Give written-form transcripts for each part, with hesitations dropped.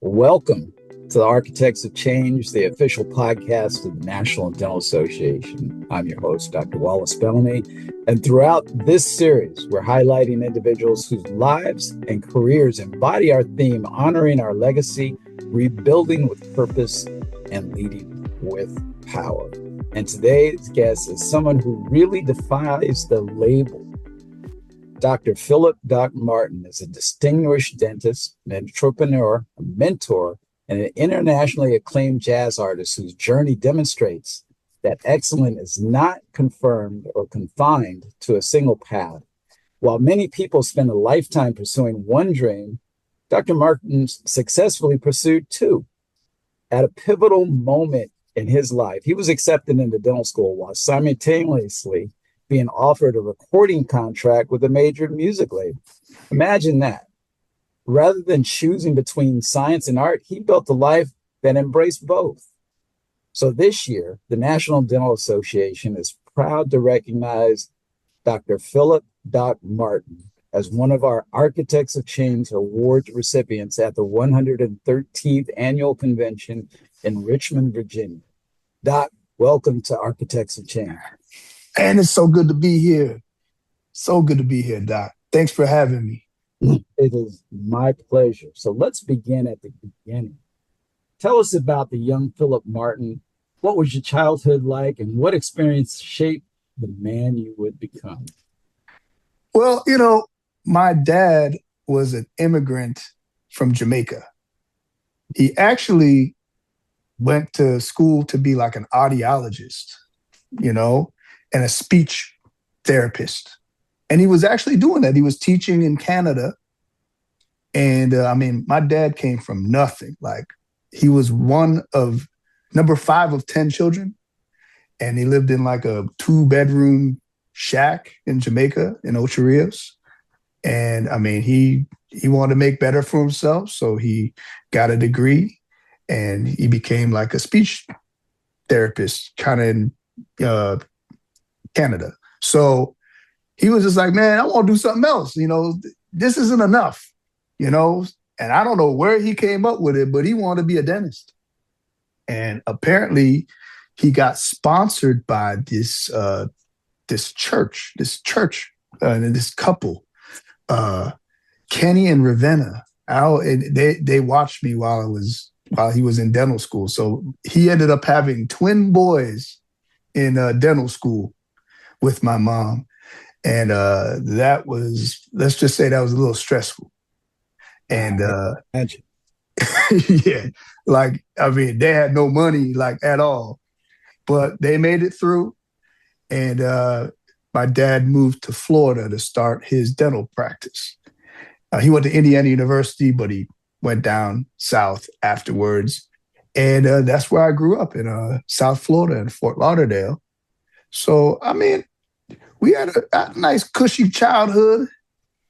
Welcome to the Architects of Change, the official podcast of the National Dental Association. I'm your host, Dr. Wallace Bellamy, and throughout this series, we're highlighting individuals whose lives and careers embody our theme, honoring our legacy, rebuilding with purpose, and leading with power. And today's guest is someone who really defies the label. Dr. Phillip Doc Martin is a distinguished dentist, an entrepreneur, a mentor, and an internationally acclaimed jazz artist whose journey demonstrates that excellence is not confirmed or confined to a single path. While many people spend a lifetime pursuing one dream, Dr. Martin successfully pursued two. At a pivotal moment in his life, he was accepted into dental school while simultaneously being offered a recording contract with a major music label. Imagine that. Rather than choosing between science and art, he built a life that embraced both. So this year, the National Dental Association is proud to recognize Dr. Phillip Doc Martin as one of our Architects of Change Award recipients at the 113th Annual Convention in Richmond, Virginia. Doc, welcome to Architects of Change. And it's so good to be here. So good to be here, Doc. Thanks for having me. It is my pleasure. So let's begin at the beginning. Tell us about the young Phillip Martin. What was your childhood like, and what experience shaped the man you would become? Well, my dad was an immigrant from Jamaica. He actually went to school to be like an audiologist, and a speech therapist. And he was actually doing that. He was teaching in Canada. And my dad came from nothing. Like, he was number 5 of 10 children. And he lived in like a 2-bedroom shack in Jamaica, in Ocho Rios. And he wanted to make better for himself. So he got a degree and he became like a speech therapist kind of in Canada. So he was just like, man, I want to do something else. This isn't enough, and I don't know where he came up with it, but he wanted to be a dentist. And apparently he got sponsored by this church, and this couple, Kenny and Ravenna. They watched me while he was in dental school. So he ended up having twin boys in dental school with my mom. And that was, let's just say that was a little stressful. And yeah, they had no money at all, but they made it through. And my dad moved to Florida to start his dental practice. He went to Indiana University, but he went down south afterwards. And that's where I grew up, in South Florida, in Fort Lauderdale. So, we had a nice cushy childhood,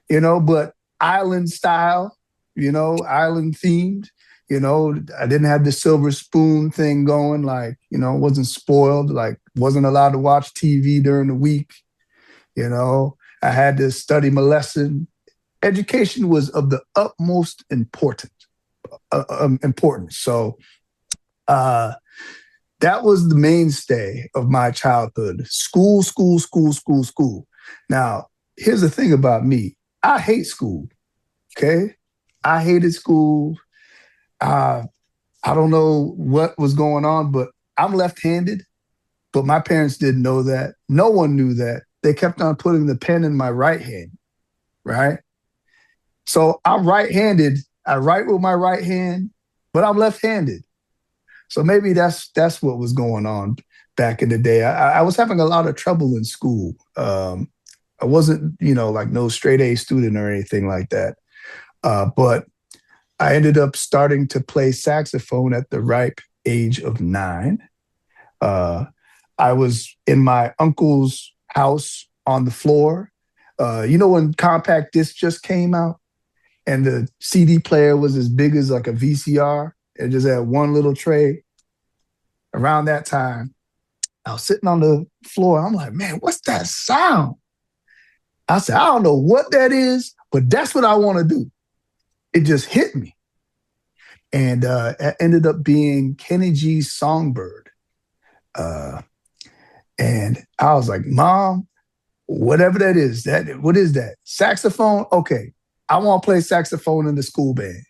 but island style, island themed. I didn't have the silver spoon thing going, wasn't spoiled, wasn't allowed to watch TV during the week. I had to study my lesson. Education was of the utmost importance. So that was the mainstay of my childhood. School. Now, here's the thing about me. I hate school, okay? I hated school. I don't know what was going on, but I'm left-handed, but my parents didn't know that. No one knew that. They kept on putting the pen in my right hand, right? So I'm right-handed. I write with my right hand, but I'm left-handed. So maybe that's what was going on back in the day. I was having a lot of trouble in school. I wasn't, no straight A student or anything like that. But I ended up starting to play saxophone at the ripe age of 9. I was in my uncle's house on the floor. When compact disc just came out and the CD player was as big as like a VCR? It just had one little tray. Around that time, I was sitting on the floor. I'm like, man, what's that sound? I said, I don't know what that is, but that's what I want to do. It just hit me. and it ended up being Kenny G's Songbird. Uh, and I was like, Mom, whatever that is, what is that? Saxophone? Okay, I want to play saxophone in the school band.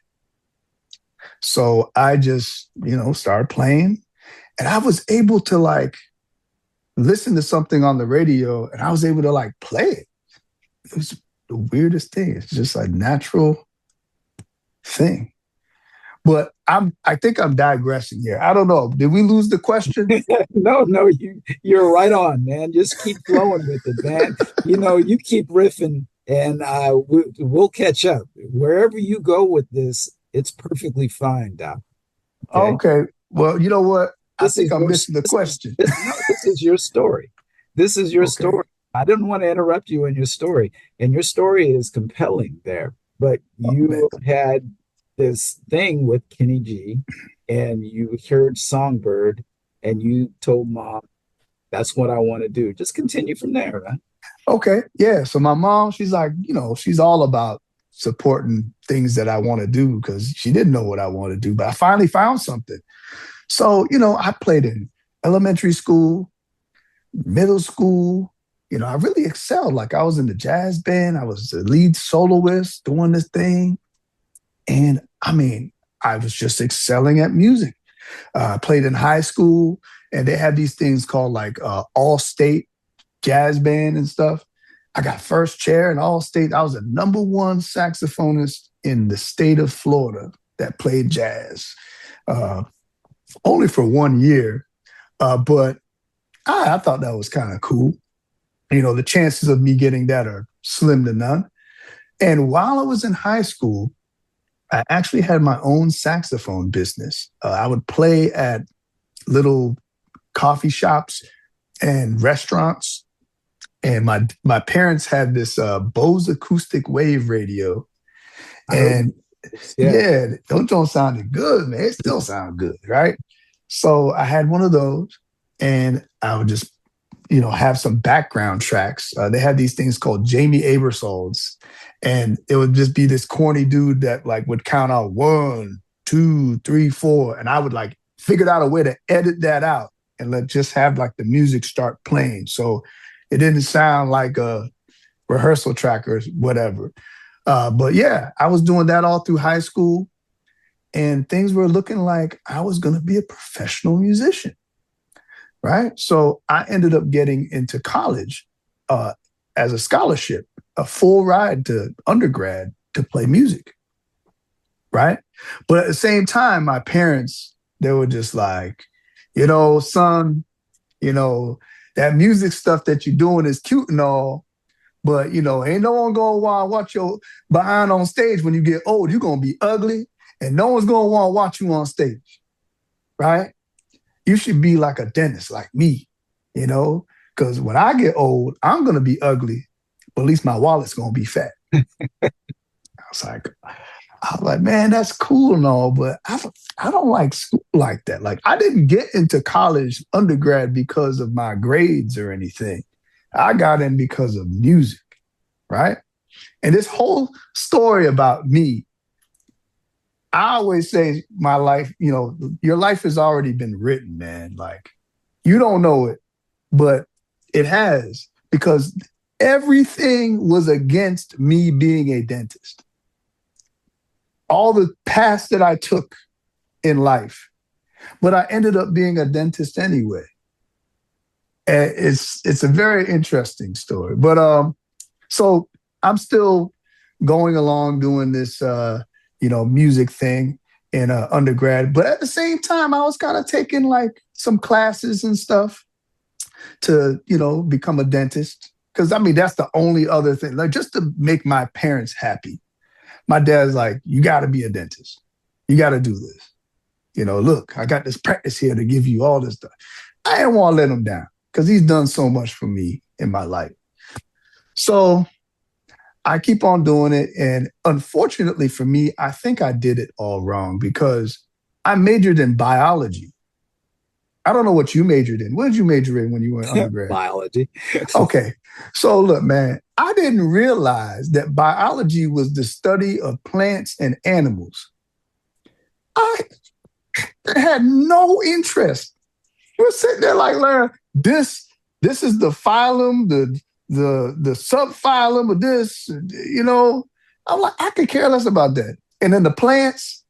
So I just, started playing, and I was able to like listen to something on the radio, and I was able to like play it. It was the weirdest thing. It's just a natural thing. But I think I'm digressing here. I don't know. Did we lose the question? No, you're right on, man. Just keep flowing with it, man. You keep riffing, and we'll catch up. Wherever you go with this, it's perfectly fine, Doc. Okay. Okay. Well, you know what? I This think is I'm your missing the this is question. this, no, this is your story. This is your Okay. story. I didn't want to interrupt you in your story, and your story is compelling there. But Oh, man. you had this thing with Kenny G, and you heard Songbird, and you told mom, "That's what I want to do." Just continue from there, man. Okay. Yeah. So my mom, she's like, she's all about supporting things that I want to do because she didn't know what I want to do. But I finally found something. So, I played in elementary school, middle school. I really excelled. Like I was in the jazz band, I was the lead soloist doing this thing. And I mean, I was just excelling at music. I played in high school, and they had these things called like all state jazz band and stuff. I got first chair in all state. I was the number one saxophonist in the state of Florida that played jazz, uh, only for 1 year. But I thought that was kind of cool. The chances of me getting that are slim to none. And while I was in high school, I actually had my own saxophone business. I would play at little coffee shops and restaurants. And my parents had this Bose acoustic wave radio. I And remember this. Yeah. yeah, don't sound good, man. It still sound good, right? So I had one of those, and I would just have some background tracks. They had these things called Jamie Aebersolds, and it would just be this corny dude that like would count out 1, 2, 3, 4, and I would like figured out a way to edit that out and let just have like the music start playing, so it didn't sound like a rehearsal track or whatever. But yeah, I was doing that all through high school, and things were looking like I was going to be a professional musician. Right. So I ended up getting into college uh, as a scholarship, a full ride to undergrad to play music. Right. But at the same time, my parents, they were just like, son, you know, that music stuff that you're doing is cute and all, but, ain't no one going to want to watch your behind on stage when you get old. You're going to be ugly, and no one's going to want to watch you on stage. Right. You should be like a dentist, like me, because when I get old, I'm going to be ugly, but at least my wallet's going to be fat. I was like, man, that's cool and all, but I don't like school like that. Like, I didn't get into college undergrad because of my grades or anything. I got in because of music, right? And this whole story about me, I always say my life, your life has already been written, man. Like, you don't know it, but it has, because everything was against me being a dentist. All the paths that I took in life, but I ended up being a dentist anyway. And it's a very interesting story. But so I'm still going along doing this music thing in undergrad. But at the same time, I was kind of taking like some classes and stuff to, become a dentist. Because I mean, that's the only other thing, like just to make my parents happy. My dad's like, you got to be a dentist. You got to do this. Look, I got this practice here to give you all this stuff. I didn't want to let him down because he's done so much for me in my life. So I keep on doing it. And unfortunately for me, I think I did it all wrong because I majored in biology. I don't know what you majored in. What did you major in when you were in undergrad? Biology. Okay. So look, man, I didn't realize that biology was the study of plants and animals. I had no interest. We're sitting there like, learn this is the phylum, the subphylum of this, you know. I'm like, I could care less about that. And then the plants,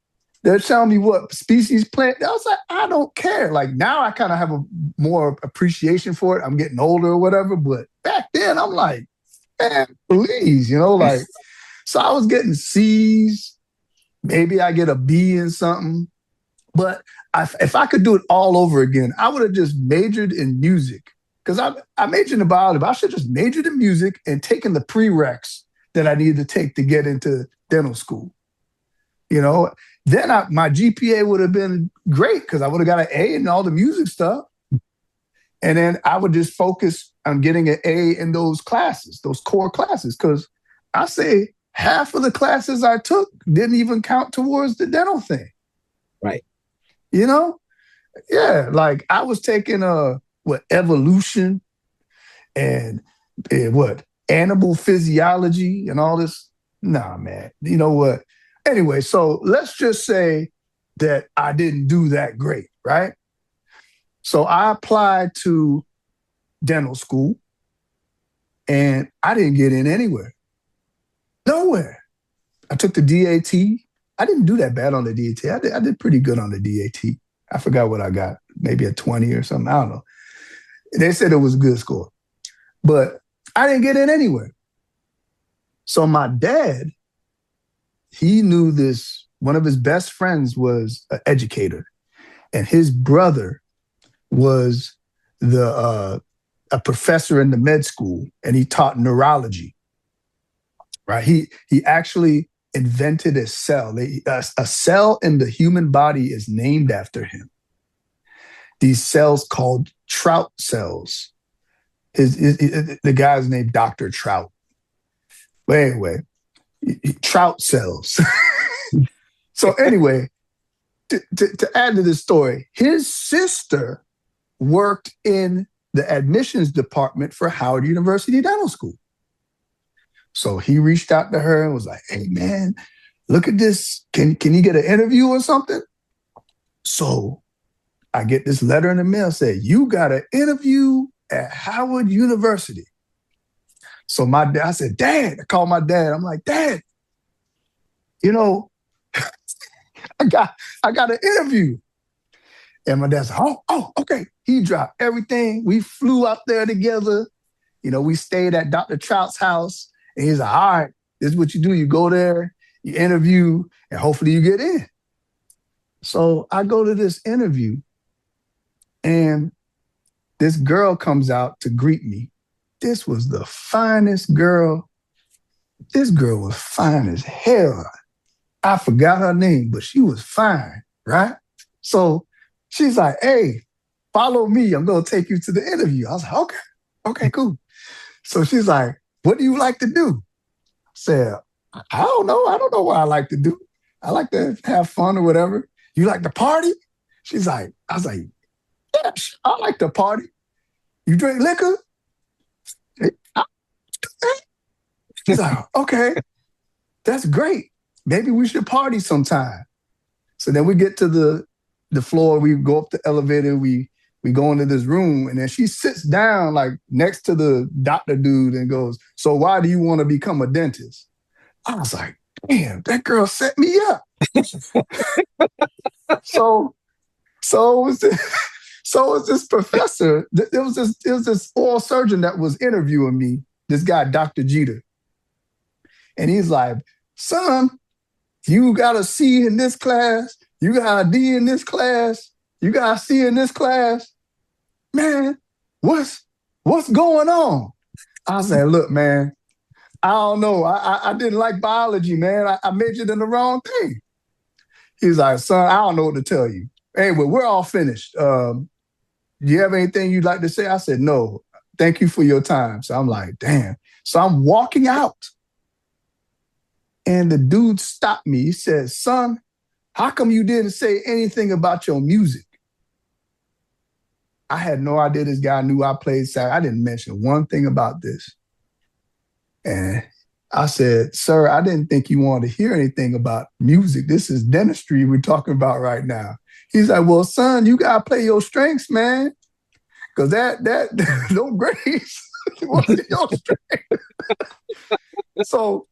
they're telling me what species plant. I was like, I don't care. Like now I kind of have a more appreciation for it. I'm getting older or whatever. But back then I'm like, man, please, like, so I was getting C's. Maybe I get a B in something. But if I could do it all over again, I would have just majored in music. Because I majored in biology, but I should have just majored in music and taken the prereqs that I needed to take to get into dental school. Then my GPA would have been great because I would have got an A in all the music stuff. And then I would just focus on getting an A in those classes, those core classes. Because I say half of the classes I took didn't even count towards the dental thing. Right. Yeah, like I was taking evolution and what animal physiology and all this. Nah, man. You know what? Anyway, so let's just say that I didn't do that great, right? So I applied to dental school and I didn't get in anywhere. Nowhere. I took the DAT. I didn't do that bad on the DAT. I did pretty good on the DAT. I forgot what I got, maybe a 20 or something. I don't know. They said it was a good score, but I didn't get in anywhere. So my dad, he knew this. One of his best friends was an educator, and his brother was a professor in the med school, and he taught neurology. Right? He actually invented a cell. A cell in the human body is named after him. These cells called Trout cells. The guy's named Dr. Trout. But anyway, Trout cells. So anyway, to add to this story, his sister worked in the admissions department for Howard University Dental School. So he reached out to her and was like, hey, man, look at this. Can you get an interview or something? So I get this letter in the mail saying, you got an interview at Howard University. So I said, Dad, I called my dad. I'm like, Dad, I got an interview. And my dad said, oh, okay. He dropped everything. We flew up there together. We stayed at Dr. Trout's house. And he's like, all right, this is what you do. You go there, you interview, and hopefully you get in. So I go to this interview, and this girl comes out to greet me. This was the finest girl. This girl was fine as hell. I forgot her name, but she was fine, right? So she's like, hey, follow me. I'm going to take you to the interview. I was like, okay, cool. So she's like, what do you like to do? I said, I don't know. I don't know what I like to do. I like to have fun or whatever. You like to party? I was like, yeah, I like to party. You drink liquor? She's like, okay, that's great. Maybe we should party sometime. So then we get to the floor. We go up the elevator. We go into this room, and then she sits down like next to the doctor dude and goes, so why do you want to become a dentist? I was like, damn, that girl set me up. So it was this professor. It was this oral surgeon that was interviewing me, this guy, Dr. Jeter. And he's like, son, you got a C in this class. You got a D in this class. You got a C in this class. Man, what's going on? I said, look, man, I don't know. I didn't like biology, man. I majored in the wrong thing. He's like, son, I don't know what to tell you. Anyway, we're all finished. Do you have anything you'd like to say? I said, no, thank you for your time. So I'm like, damn. So I'm walking out. And the dude stopped me. He said, son, how come you didn't say anything about your music? I had no idea this guy knew I played sax. I didn't mention one thing about this. And I said, sir, I didn't think you wanted to hear anything about music. This is dentistry we're talking about right now. He's like, well, son, you gotta play your strengths, man. Cause that no grades wasn't your strength. So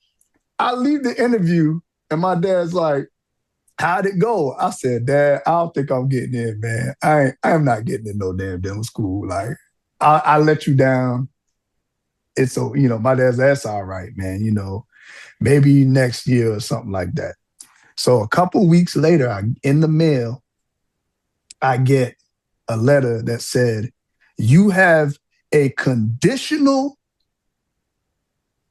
I leave the interview and my dad's like, how'd it go? I said, Dad, I don't think I'm getting in, man. I'm not getting in no damn dental school. Like, I let you down. It's so, my dad's, that's all right, man. Maybe next year or something like that. So a couple weeks later, in the mail, I get a letter that said, you have a conditional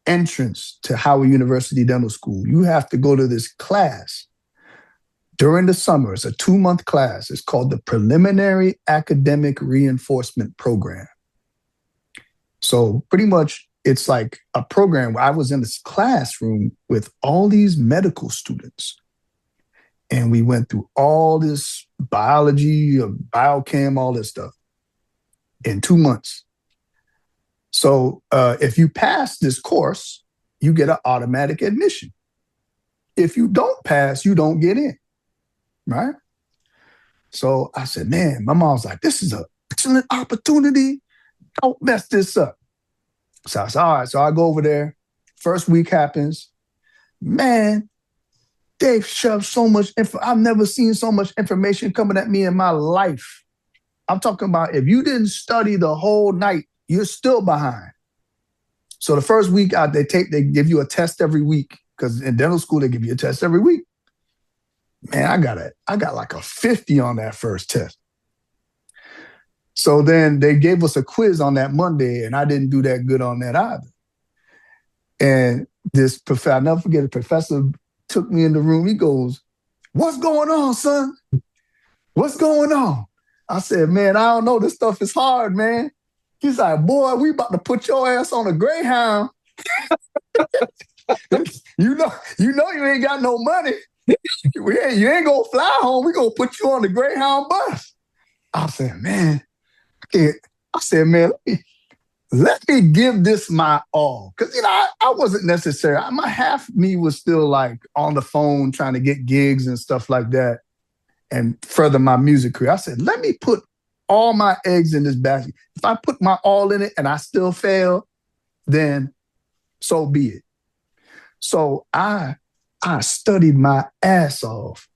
entrance to Howard University Dental School. You have to go to this class during the summer. It's a 2-month class. It's called the Preliminary Academic Reinforcement Program. So pretty much it's like a program where I was in this classroom with all these medical students. And we went through all this biology, biochem, all this stuff in 2 months. So if you pass this course, you get an automatic admission. If you don't pass, you don't get in, right? So I said, man, my mom's like, this is an excellent opportunity. Don't mess this up. So I said, all right. So I go over there. First week happens. Man, they've shoved so much info. I've never seen so much information coming at me in my life. I'm talking about if you didn't study the whole night, you're still behind. So the first week out, they give you a test every week, because in dental school, they give you a test every week. Man, I got like a 50 on that first test. So then they gave us a quiz on that Monday, and I didn't do that good on that either. And this professor, I'll never forget, the professor took me in the room. He goes, what's going on, son? What's going on? I said, man, I don't know. This stuff is hard, man. He's like, boy, we about to put your ass on a Greyhound. you know you ain't got no money. You ain't gonna fly home. We gonna put you on the Greyhound bus. I said, man, let me give this my all. Because, I wasn't necessary. My half me was still like on the phone trying to get gigs and stuff like that and further my music career. I said, let me put all my eggs in this basket. If I put my all in it and I still fail, then so be it. So I studied my ass off,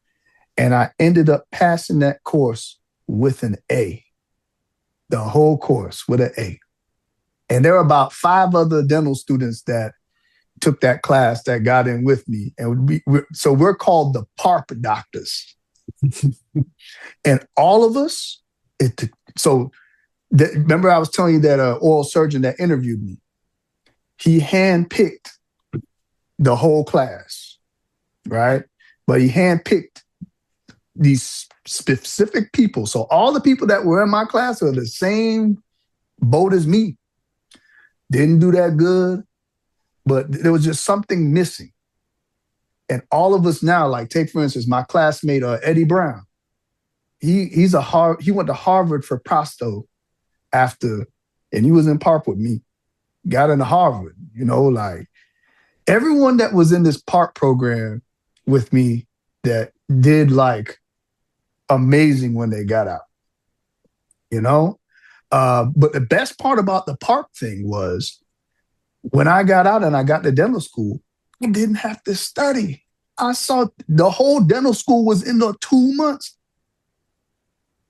and I ended up passing that course with an A. The whole course with an A. And there were about 5 other dental students that took that class that got in with me. And so we're called the PARP doctors. And all of us, remember I was telling you that oral surgeon that interviewed me, he handpicked the whole class, right? But he handpicked these specific people. So all the people that were in my class are the same boat as me. Didn't do that good, but there was just something missing. And all of us now, like take for instance, my classmate Eddie Brown. He went to Harvard for prosto after, and he was in PARP with me. Got into Harvard, like everyone that was in this PARP program with me that did like amazing when they got out, But the best part about the PARP thing was when I got out and I got to dental school, I didn't have to study. I saw the whole dental school was in the 2 months.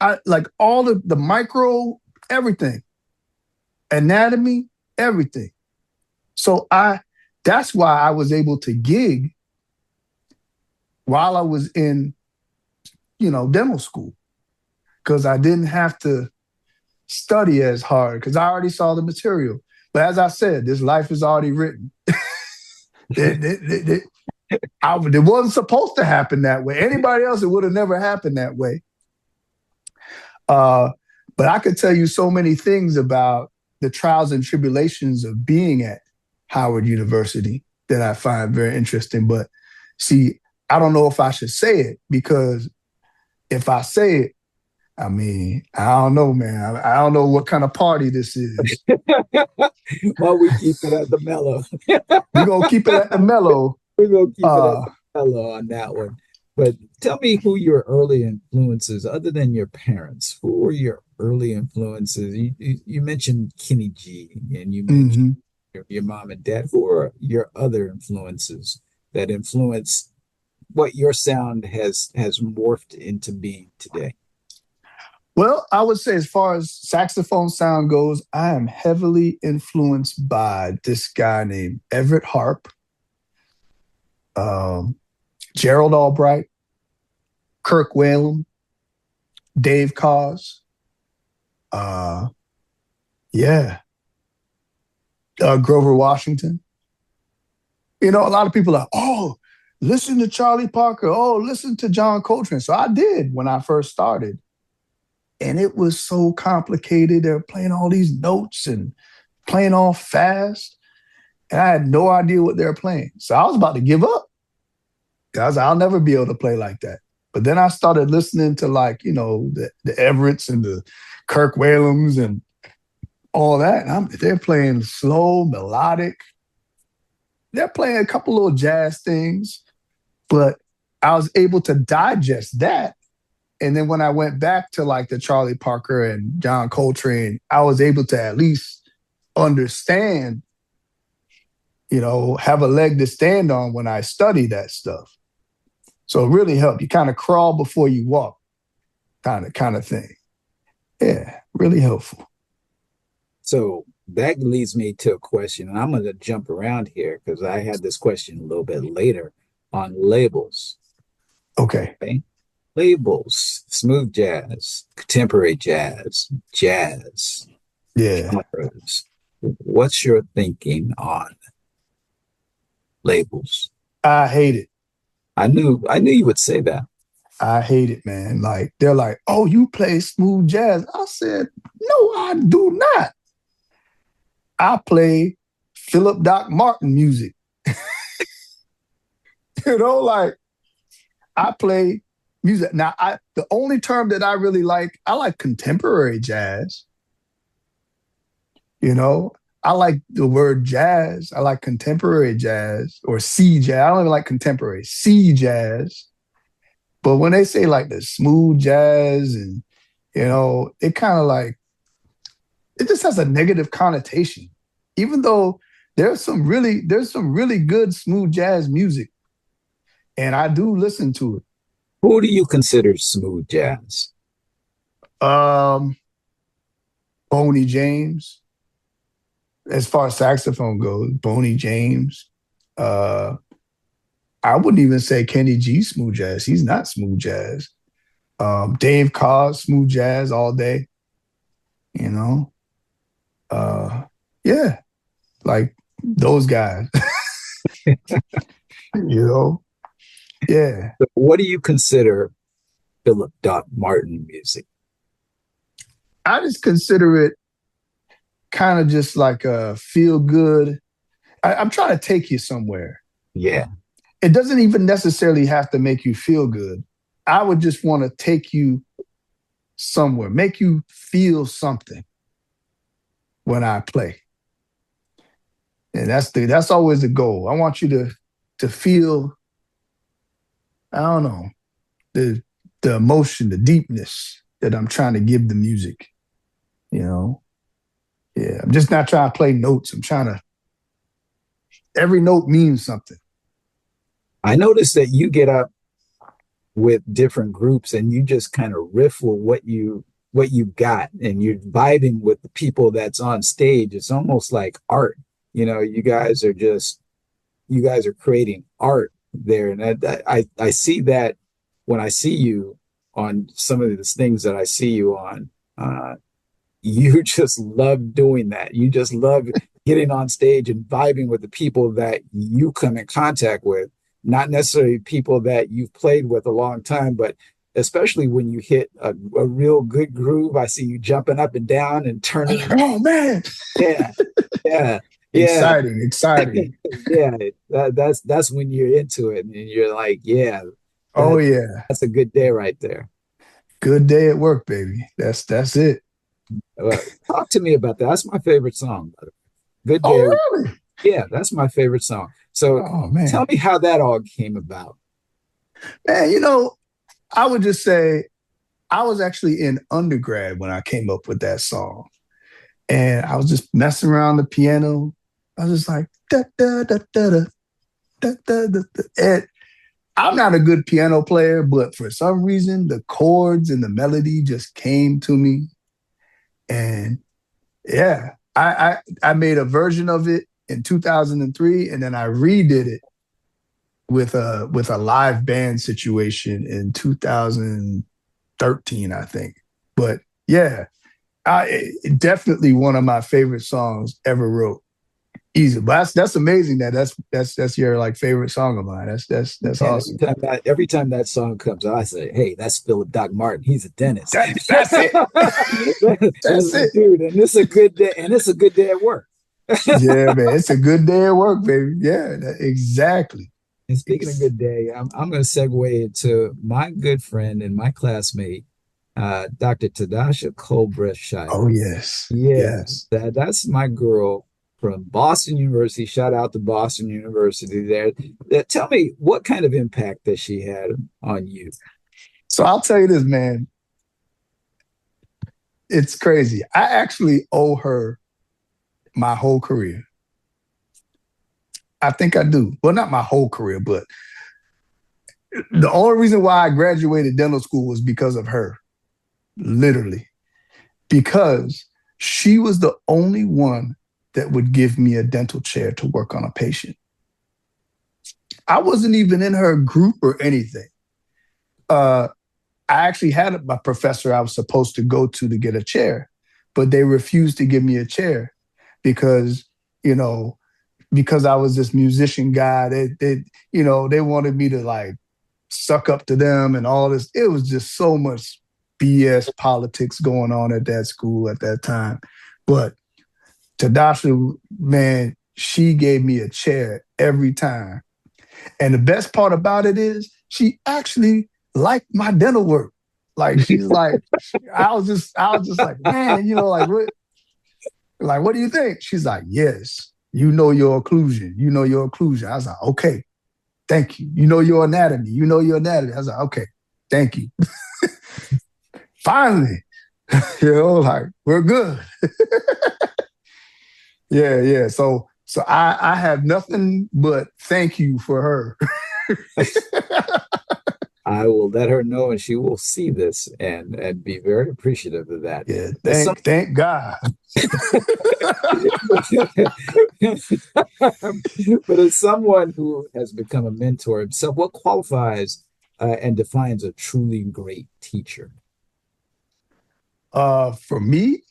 I like all the micro, everything, anatomy, everything. So that's why I was able to gig while I was in, dental school, because I didn't have to study as hard because I already saw the material. But as I said, this life is already written. It wasn't supposed to happen that way. Anybody else, it would have never happened that way. But I could tell you so many things about the trials and tribulations of being at Howard University that I find very interesting. But see, I don't know if I should say it, because if I say it, I mean, I don't know, man. I don't know what kind of party this is. Well, we keep it at the mellow. We're gonna keep it at the mellow. We're gonna keep it at Uh, the mellow on that one. But tell me who your early influences, other than your parents, who were your early influences? You mentioned Kenny G, and you mentioned mhm. your mom and dad. Who are your other influences that influence what your sound has morphed into being today? Well, I would say as far as saxophone sound goes, I am heavily influenced by this guy named Everett Harp, um, Gerald Albright, Kirk Whalum, Dave Koz. Uh, yeah, Grover Washington. You know, a lot of people are, oh, listen to Charlie Parker. Oh, listen to John Coltrane. So I did when I first started. And it was so complicated. They were playing all these notes and playing all fast. And I had no idea what they were playing. So I was about to give up. I was like, I'll never be able to play like that. But then I started listening to like, you know, the Everetts and the Kirk Whalums and all that. And they're playing slow, melodic. They're playing a couple little jazz things, but I was able to digest that. And then when I went back to like the Charlie Parker and John Coltrane, I was able to at least understand, you know, have a leg to stand on when I study that stuff. So it really helped. You kind of crawl before you walk, kind of thing. Yeah, really helpful. So that leads me to a question, and I'm going to jump around here because I had this question a little bit later on labels. Okay. Okay? Labels, smooth jazz, contemporary jazz, Yeah. genres. What's your thinking on labels? I hate it. I knew you would say that. I hate it, man. Like they're like, oh, you play smooth jazz. I said, no, I do not. I play Phillip Doc Martin music. You know, like I play music. Now, the only term that I really like, I like contemporary jazz. You know, I like the word jazz. I like contemporary jazz or sea jazz. I don't even like contemporary, sea jazz. But when they say like the smooth jazz and, you know, it kind of like, it just has a negative connotation. Even though there's some really good smooth jazz music and I do listen to Who do you consider smooth jazz? it. Boney James, as far as saxophone goes, Boney James. Uh, I wouldn't even say Kenny G smooth jazz. He's not smooth jazz. Dave Koz smooth jazz all day. You know, uh, yeah, like those guys. You know, yeah. So what do you consider Philip Doc Martin music? I just consider it kind of just like a feel good. I'm trying to take you somewhere. Yeah. It doesn't even necessarily have to make you feel good. I would just want to take you somewhere, make you feel something when I play. And that's always the goal. I want you to feel, I don't know, the the emotion, the deepness that I'm trying to give the music, you know? Yeah, I'm just not trying to play notes. I'm trying to every note means something. I noticed that you get up with different groups and you just kind of riff with what you got and you're vibing with the people that's on stage. It's almost like art. You guys are creating art there. And I see that when I see you on some of the things that I see you on. You just love doing that. You just love getting on stage and vibing with the people that you come in contact with, not necessarily people that you've played with a long time, but especially when you hit a real good groove. I see you jumping up and down and I'm turning. like, oh man, Yeah, yeah, yeah, exciting, exciting. yeah. That's when you're into it and you're like, yeah, Oh that yeah. that's a good day right there. Good day at work, baby. That's it. Talk to me about that. That's my favorite song. Good Oh, day. really? Yeah, that's my favorite song. So Oh tell man. me how that all came about. Man, I would just say I was actually in undergrad when I came up with that song. And I was just messing around the piano. I was just like, da da da da da da da da. And I'm not a good piano player, but for some reason the chords and the melody just came to me. And yeah, I made a version of it in 2003, and then I redid it with a live band situation in 2013, I think. But yeah, definitely one of my favorite songs ever wrote. Easy, but that's amazing that's your like favorite song of mine. That's And awesome. every time that song comes out, I say, "Hey, that's Phillip Doc Martin. He's a dentist." That's it. That's it. Dude, and it's a good day, and it's a good day at work. Yeah, man, it's a good day at work, baby. Yeah, exactly. And speaking of good day, I'm going to segue into my good friend and my classmate, Dr. Tadasha Cobra Oh Shiver. yes, Yeah, yes. that's my girl from Boston University. Shout out to Boston University there. Tell me, what kind of impact that she had on you? So I'll tell you this, man. It's crazy. I actually owe her my whole career. I think I do. Well, not my whole career, but the only reason why I graduated dental school was because of her, literally, because she was the only one that would give me a dental chair to work on a patient. I wasn't even in her group or anything. Uh, I actually had a professor I was supposed to go to get a chair, but they refused to give me a chair because, you know, because I was this musician guy. They wanted me to like suck up to them and all this. It was just so much BS politics going on at that school at that time. But Tadasha, man, she gave me a chair every time. And the best part about it is she actually liked my dental work. Like she's like, I was just like, man, what do you think? She's like, yes, you know your occlusion. You know your occlusion. I was like, okay, thank you. You know your anatomy. You know your anatomy. I was like, okay, thank you. Finally, like we're good. Yeah, yeah. So I have nothing but thank you for her. I will let her know, and she will see this and be very appreciative of that. Yeah, As some, thank God. but as someone who has become a mentor himself, what qualifies and defines a truly great teacher? For me,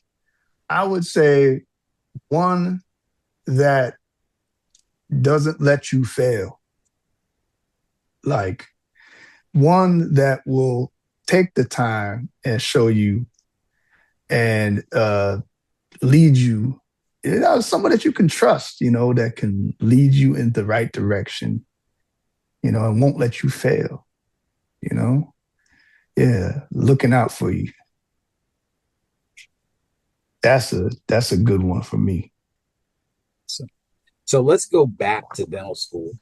I would say one that doesn't let you fail. Like one that will take the time and show you and lead you. Someone that you can trust, that can lead you in the right direction, and won't let you fail, you know? Yeah, looking out for you. That's a good one for me. So, so let's go back to dental school.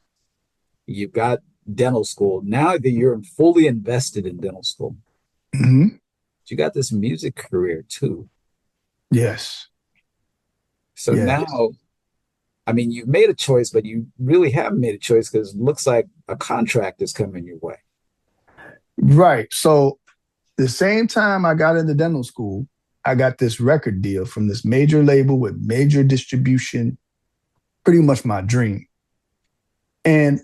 You've got dental school. Now that you're fully invested in dental school, Hmm. you got this music career too. Yes. So Yes. now, I mean, you've made a choice, but you really haven't made a choice because it looks like a contract is coming your way. Right. So the same time I got into dental school, I got this record deal from this major label with major distribution, pretty much my dream. And,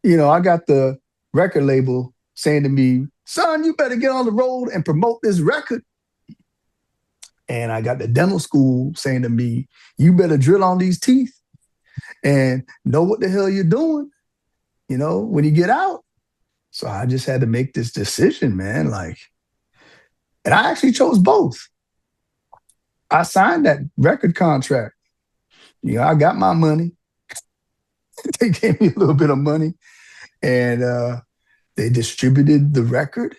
I got the record label saying to me, son, you better get on the road and promote this record. And I got the dental school saying to me, you better drill on these teeth and know what the hell you're doing, when you get out. So I just had to make this decision, man. Like, and I actually chose both. I signed that record contract. I got my money. They gave me a little bit of money and they distributed the record.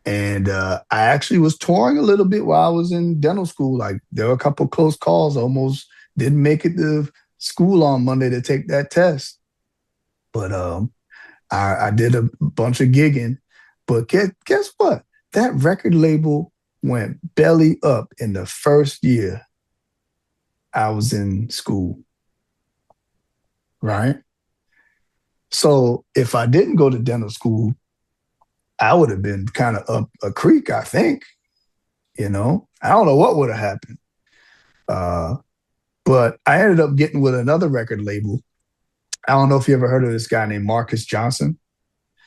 And I actually was touring a little bit while I was in dental school. Like there were a couple close calls, almost didn't make it to school on Monday to take that test. But I did a bunch of gigging. But guess what? That record label went belly up in the first year I was in school. Right? So if I didn't go to dental school, I would have been kind of up a creek, I think. I don't know what would have happened. Uh, but I ended up getting with another record label. I don't know if you ever heard of this guy named Marcus Johnson.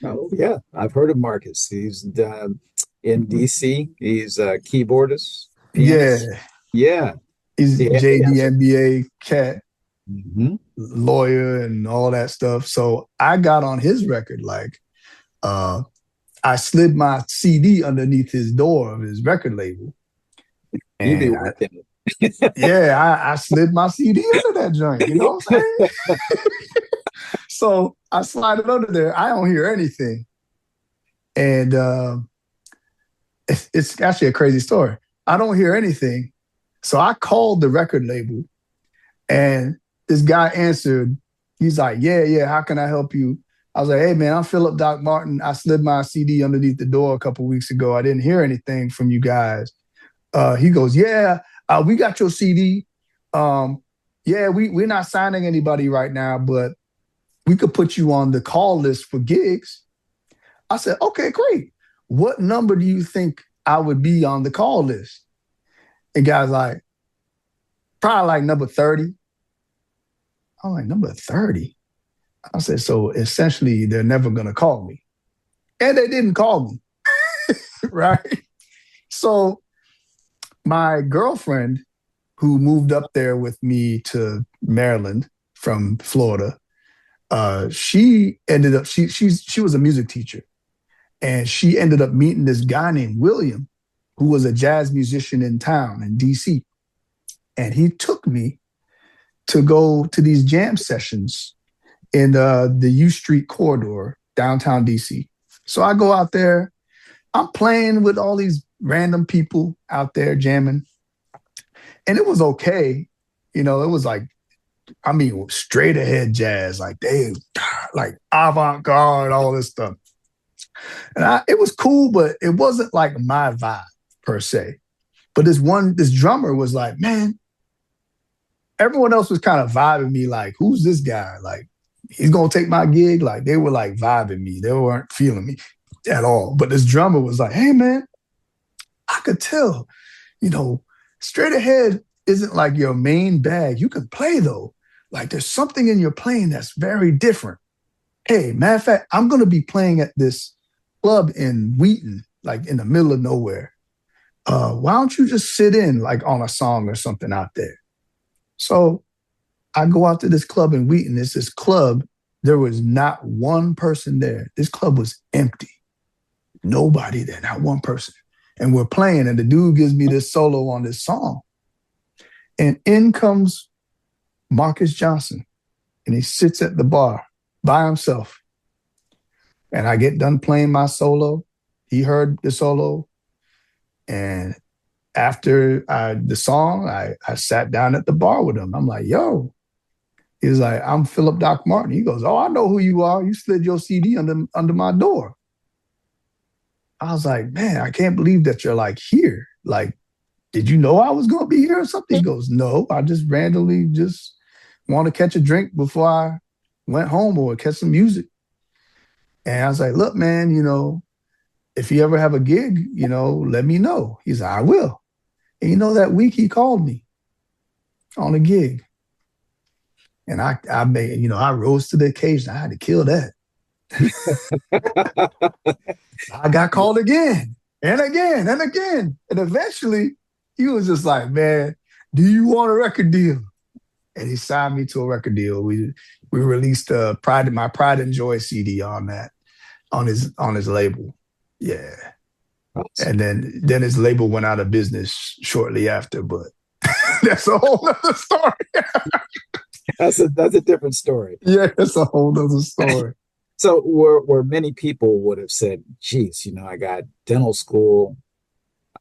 Oh, yeah. I've heard of Marcus. He's in DC. He's a keyboardist, pianist. Yeah, Yeah. he's Yeah. JD cat, Mm-hmm. lawyer, and all that stuff. So I got on his record like uh, I slid my CD underneath his door of his record label, You be and working I slid my CD under that joint. You know what I'm saying? So I slide it under there. I don't hear anything. And it's actually a crazy story. I don't hear anything. So I called the record label and this guy answered. He's like, yeah, how can I help you? I was like, hey, man, I'm Phillip Doc Martin. I slid my CD underneath the door a couple weeks ago. I didn't hear anything from you guys. He goes, yeah, we got your CD. Yeah, we're not signing anybody right now, but we could put you on the call list for gigs. I said, okay, great. What number do you think I would be on the call list? And guys like, probably like number 30. I'm like, number 30? I said, so essentially they're never going to call me. And they didn't call me, right? So my girlfriend who moved up there with me to Maryland from Florida, she ended up, she was a music teacher. And she ended up meeting this guy named William, who was a jazz musician in town in DC. And he took me to go to these jam sessions in the U Street corridor, downtown DC. So I go out there, I'm playing with all these random people out there jamming. And it was okay. It was like, straight ahead jazz, like like avant-garde, all this stuff. And it was cool, but it wasn't like my vibe per se. But this drummer was like, man, everyone else was kind of vibing me like, who's this guy? Like, he's going to take my gig? Like, they were like vibing me. They weren't feeling me at all. But this drummer was like, hey, man, I could tell, straight ahead isn't like your main bag. You can play, though. Like, there's something in your playing that's very different. Hey, matter of fact, I'm going to be playing at this club in Wheaton, like in the middle of nowhere. Why don't you just sit in like on a song or something out there? So I go out to this club in Wheaton. It's this club. There was not one person there. This club was empty. Nobody there, not one person. And we're playing, and the dude gives me this solo on this song. And in comes Marcus Johnson, and he sits at the bar by himself. And I get done playing my solo. He heard the solo. And after the song, I sat down at the bar with him. I'm like, yo. He's like, I'm Phillip Doc Martin. He goes, oh, I know who you are. You slid your CD under my door. I was like, man, I can't believe that you're like here. Like, did you know I was going to be here or something? He goes, no, I just randomly just want to catch a drink before I went home or catch some music. And I was like, look, man, if you ever have a gig, let me know. He's like, I will. And that week he called me on a gig. And I made, I rose to the occasion. I had to kill that. I got called again and again and again. And eventually he was just like, man, do you want a record deal? And he signed me to a record deal. We released my Pride and Joy CD on that, on his label. Yeah. And then his label went out of business shortly after, but that's a whole other story. That's a different story. Yeah, that's a whole other story. So where many people would have said, geez, I got dental school,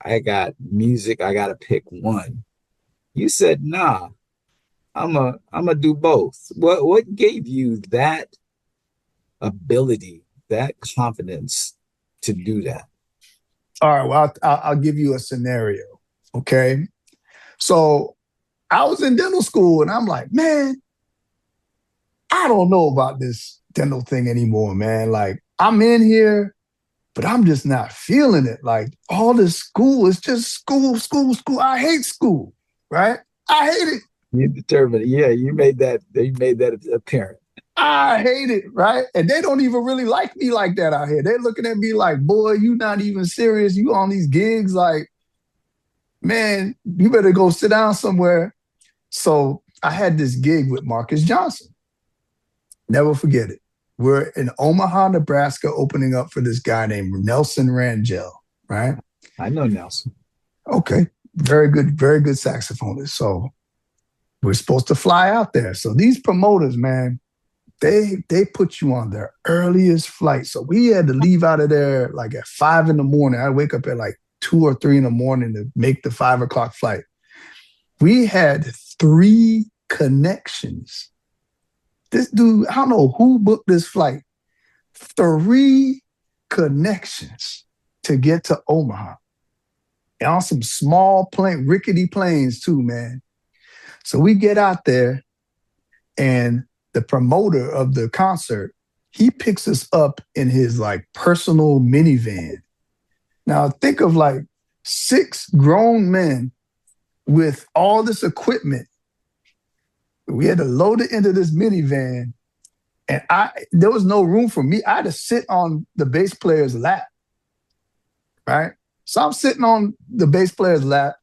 I got music, I got to pick one. You said, nah, I'm a do both. What gave you that ability, that confidence to do that? All right, well, I'll give you a scenario. Okay. So I was in dental school and I'm like, man, I don't know about this dental thing anymore, man. Like, I'm in here, but I'm just not feeling it. Like, all this school is just school, school, school. I hate school, right? I hate it. You determined, yeah, you made that apparent. I hate it, right? And they don't even really like me like that out here. They're looking at me like, boy, you not even serious. You on these gigs, like, man, you better go sit down somewhere. So I had this gig with Marcus Johnson. Never forget it. We're in Omaha, Nebraska, opening up for this guy named Nelson Rangel, right? I know Nelson. Okay. Very good saxophonist. So we're supposed to fly out there. So these promoters, man, they put you on their earliest flight. So we had to leave out of there like at 5 in the morning. I wake up at like 2 or 3 in the morning to make the 5 o'clock flight. We had 3 connections. This dude, I don't know who booked this flight. 3 connections to get to Omaha. And on some small plane, rickety planes too, man. So we get out there and the promoter of the concert, he picks us up in his like personal minivan. Now think of like 6 grown men with all this equipment. We had to load it into this minivan, and there was no room for me. I had to sit on the bass player's lap, right? So I'm sitting on the bass player's lap,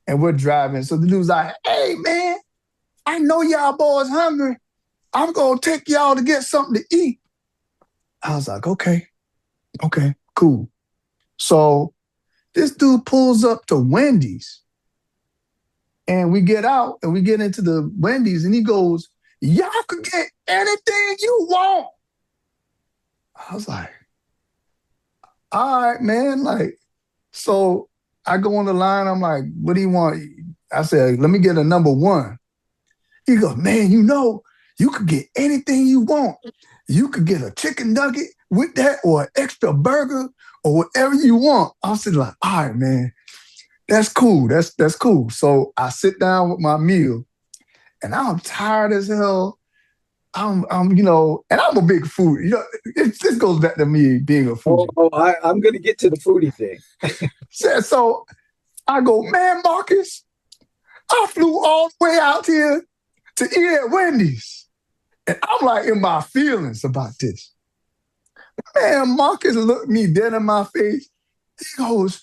and we're driving. So the dude's like, "Hey man, I know y'all boys hungry. I'm gonna take y'all to get something to eat." I was like, okay, cool. So this dude pulls up to Wendy's. And we get out and we get into the Wendy's and he goes, "Y'all can get anything you want." I was like, all right, man. Like, so I go on the line. I'm like, "What do you want?" I said, "Let me get a number one." He goes, "Man, you could get anything you want. You could get a chicken nugget with that or an extra burger or whatever you want." I was like, all right, man. That's cool. That's cool. So I sit down with my meal, and I'm tired as hell. And I'm a big foodie. This goes back to me being a foodie. I'm going to get to the foodie thing. So I go, "Man, Marcus, I flew all the way out here to eat at Wendy's," and I'm like in my feelings about this. Man, Marcus looked me dead in my face. He goes,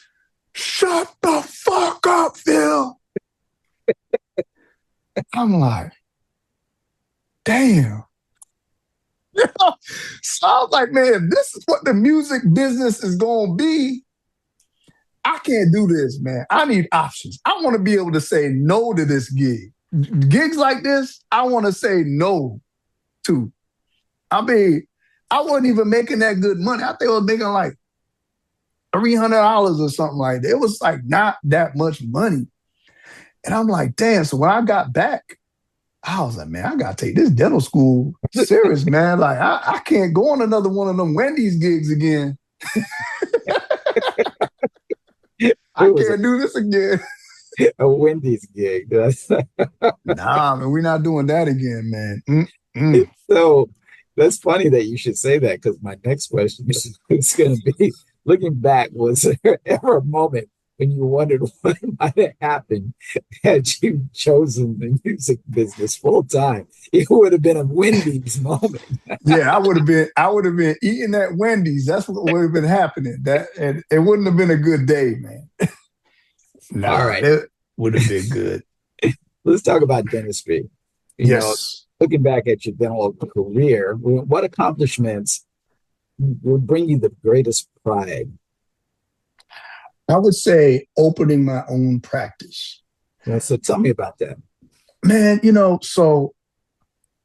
"Shut the fuck up, Phil." I'm like, damn. So I was like, man, this is what the music business is going to be. I can't do this, man. I need options. I want to be able to say no to this gig. Gigs like this, I want to say no to. I mean, I wasn't even making that good money. I think I was making like $300 or something like that. It was like not that much money. And I'm like, damn. So when I got back, I was like, man, I got to take this dental school serious, man. Like, I can't go on another one of them Wendy's gigs again. I can't do this again. A Wendy's gig. Nah, man, we're not doing that again, man. Mm-mm. So that's funny that you should say that because my next question is going to be looking back, was there ever a moment when you wondered what might have happened had you chosen the music business full time? It would have been a Wendy's moment. Yeah, I would have been eating at Wendy's. That's what would have been happening. And it wouldn't have been a good day, man. All right. It would have been good. Let's talk about dentistry. Yes. Looking back at your dental career, what accomplishments would bring you the greatest pride? I would say opening my own practice. So tell me about that. Man, so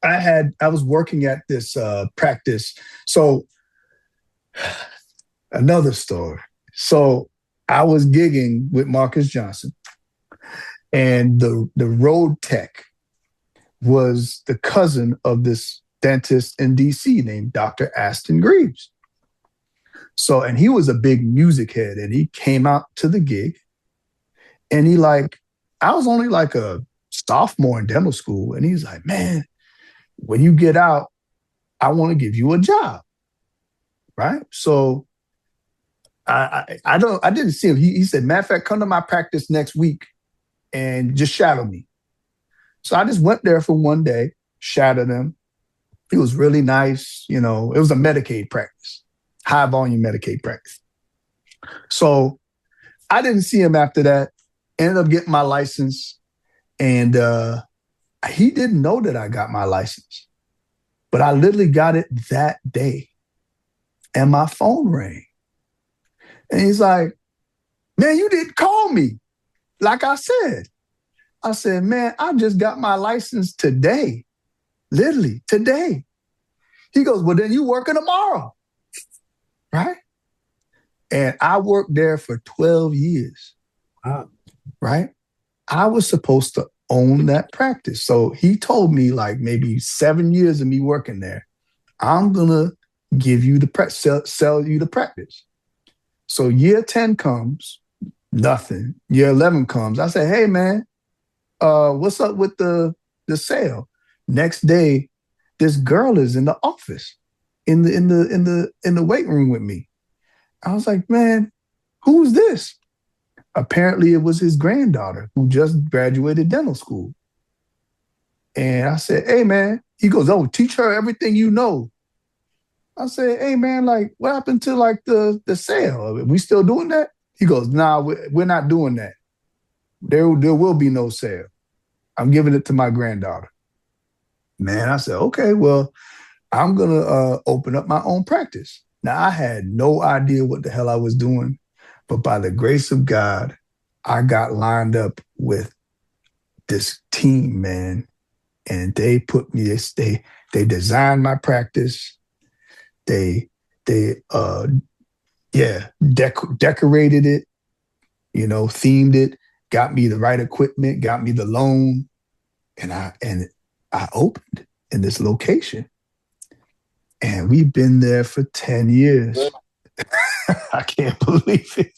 I was working at this practice. So another story. So I was gigging with Marcus Johnson, and the road tech was the cousin of this dentist in DC named Dr. Aston Greaves. So, and he was a big music head, and he came out to the gig, and I was only like a sophomore in dental school, and he's like, man, when you get out, I want to give you a job, right? So I didn't see him. He said, matter of fact, come to my practice next week and just shadow me. So I just went there for one day, shadowed him. He was really nice. It was a Medicaid practice, high volume Medicaid practice. So I didn't see him after that. Ended up getting my license, and he didn't know that I got my license, but I literally got it that day, and my phone rang, and he's like, "Man, you didn't call me." Like I said, "Man, I just got my license today, literally today." He goes, "Well, then you working tomorrow, right?" And I worked there for 12 years. Wow. Right? I was supposed to own that practice. So he told me, like, maybe 7 years of me working there, I'm gonna give you sell you the practice. So year 10 comes, nothing. Year 11 comes. I say, hey man, what's up with the sale? Next day, this girl is in the office, in the weight room with me. I was like, man, who's this? Apparently, it was his granddaughter who just graduated dental school. And I said, hey, man. He goes, oh, teach her everything you know. I said, hey, man, like, what happened to, like, the sale? Are we still doing that? He goes, nah, we're not doing that. There will be no sale. I'm giving it to my granddaughter. Man, I said, okay, well, I'm going to open up my own practice. Now, I had no idea what the hell I was doing. But by the grace of God, I got lined up with this team, man, and they put me. They designed my practice. They decorated it, themed it, got me the right equipment, got me the loan, and I opened in this location, and we've been there for 10 years. I can't believe it.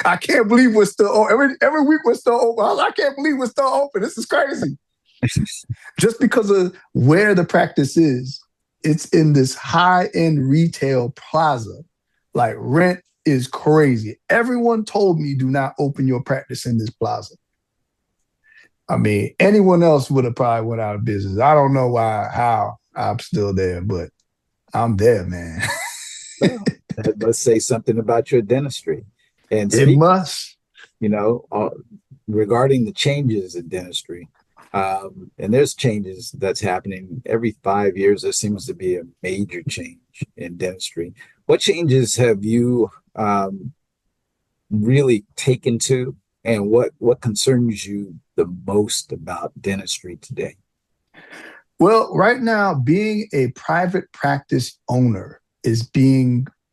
I can't believe we're still open. Every week we're still open. I can't believe we're still open. This is crazy. Just because of where the practice is, it's in this high-end retail plaza. Like, rent is crazy. Everyone told me, do not open your practice in this plaza. I mean, anyone else would have probably went out of business. I don't know how I'm still there, but I'm there, man. Well, that must say something about your dentistry. And It must. Regarding the changes in dentistry, and there's changes that's happening every 5 years. There seems to be a major change in dentistry. What changes have you really taken to, and what concerns you the most about dentistry today? Well, right now, being a private practice owner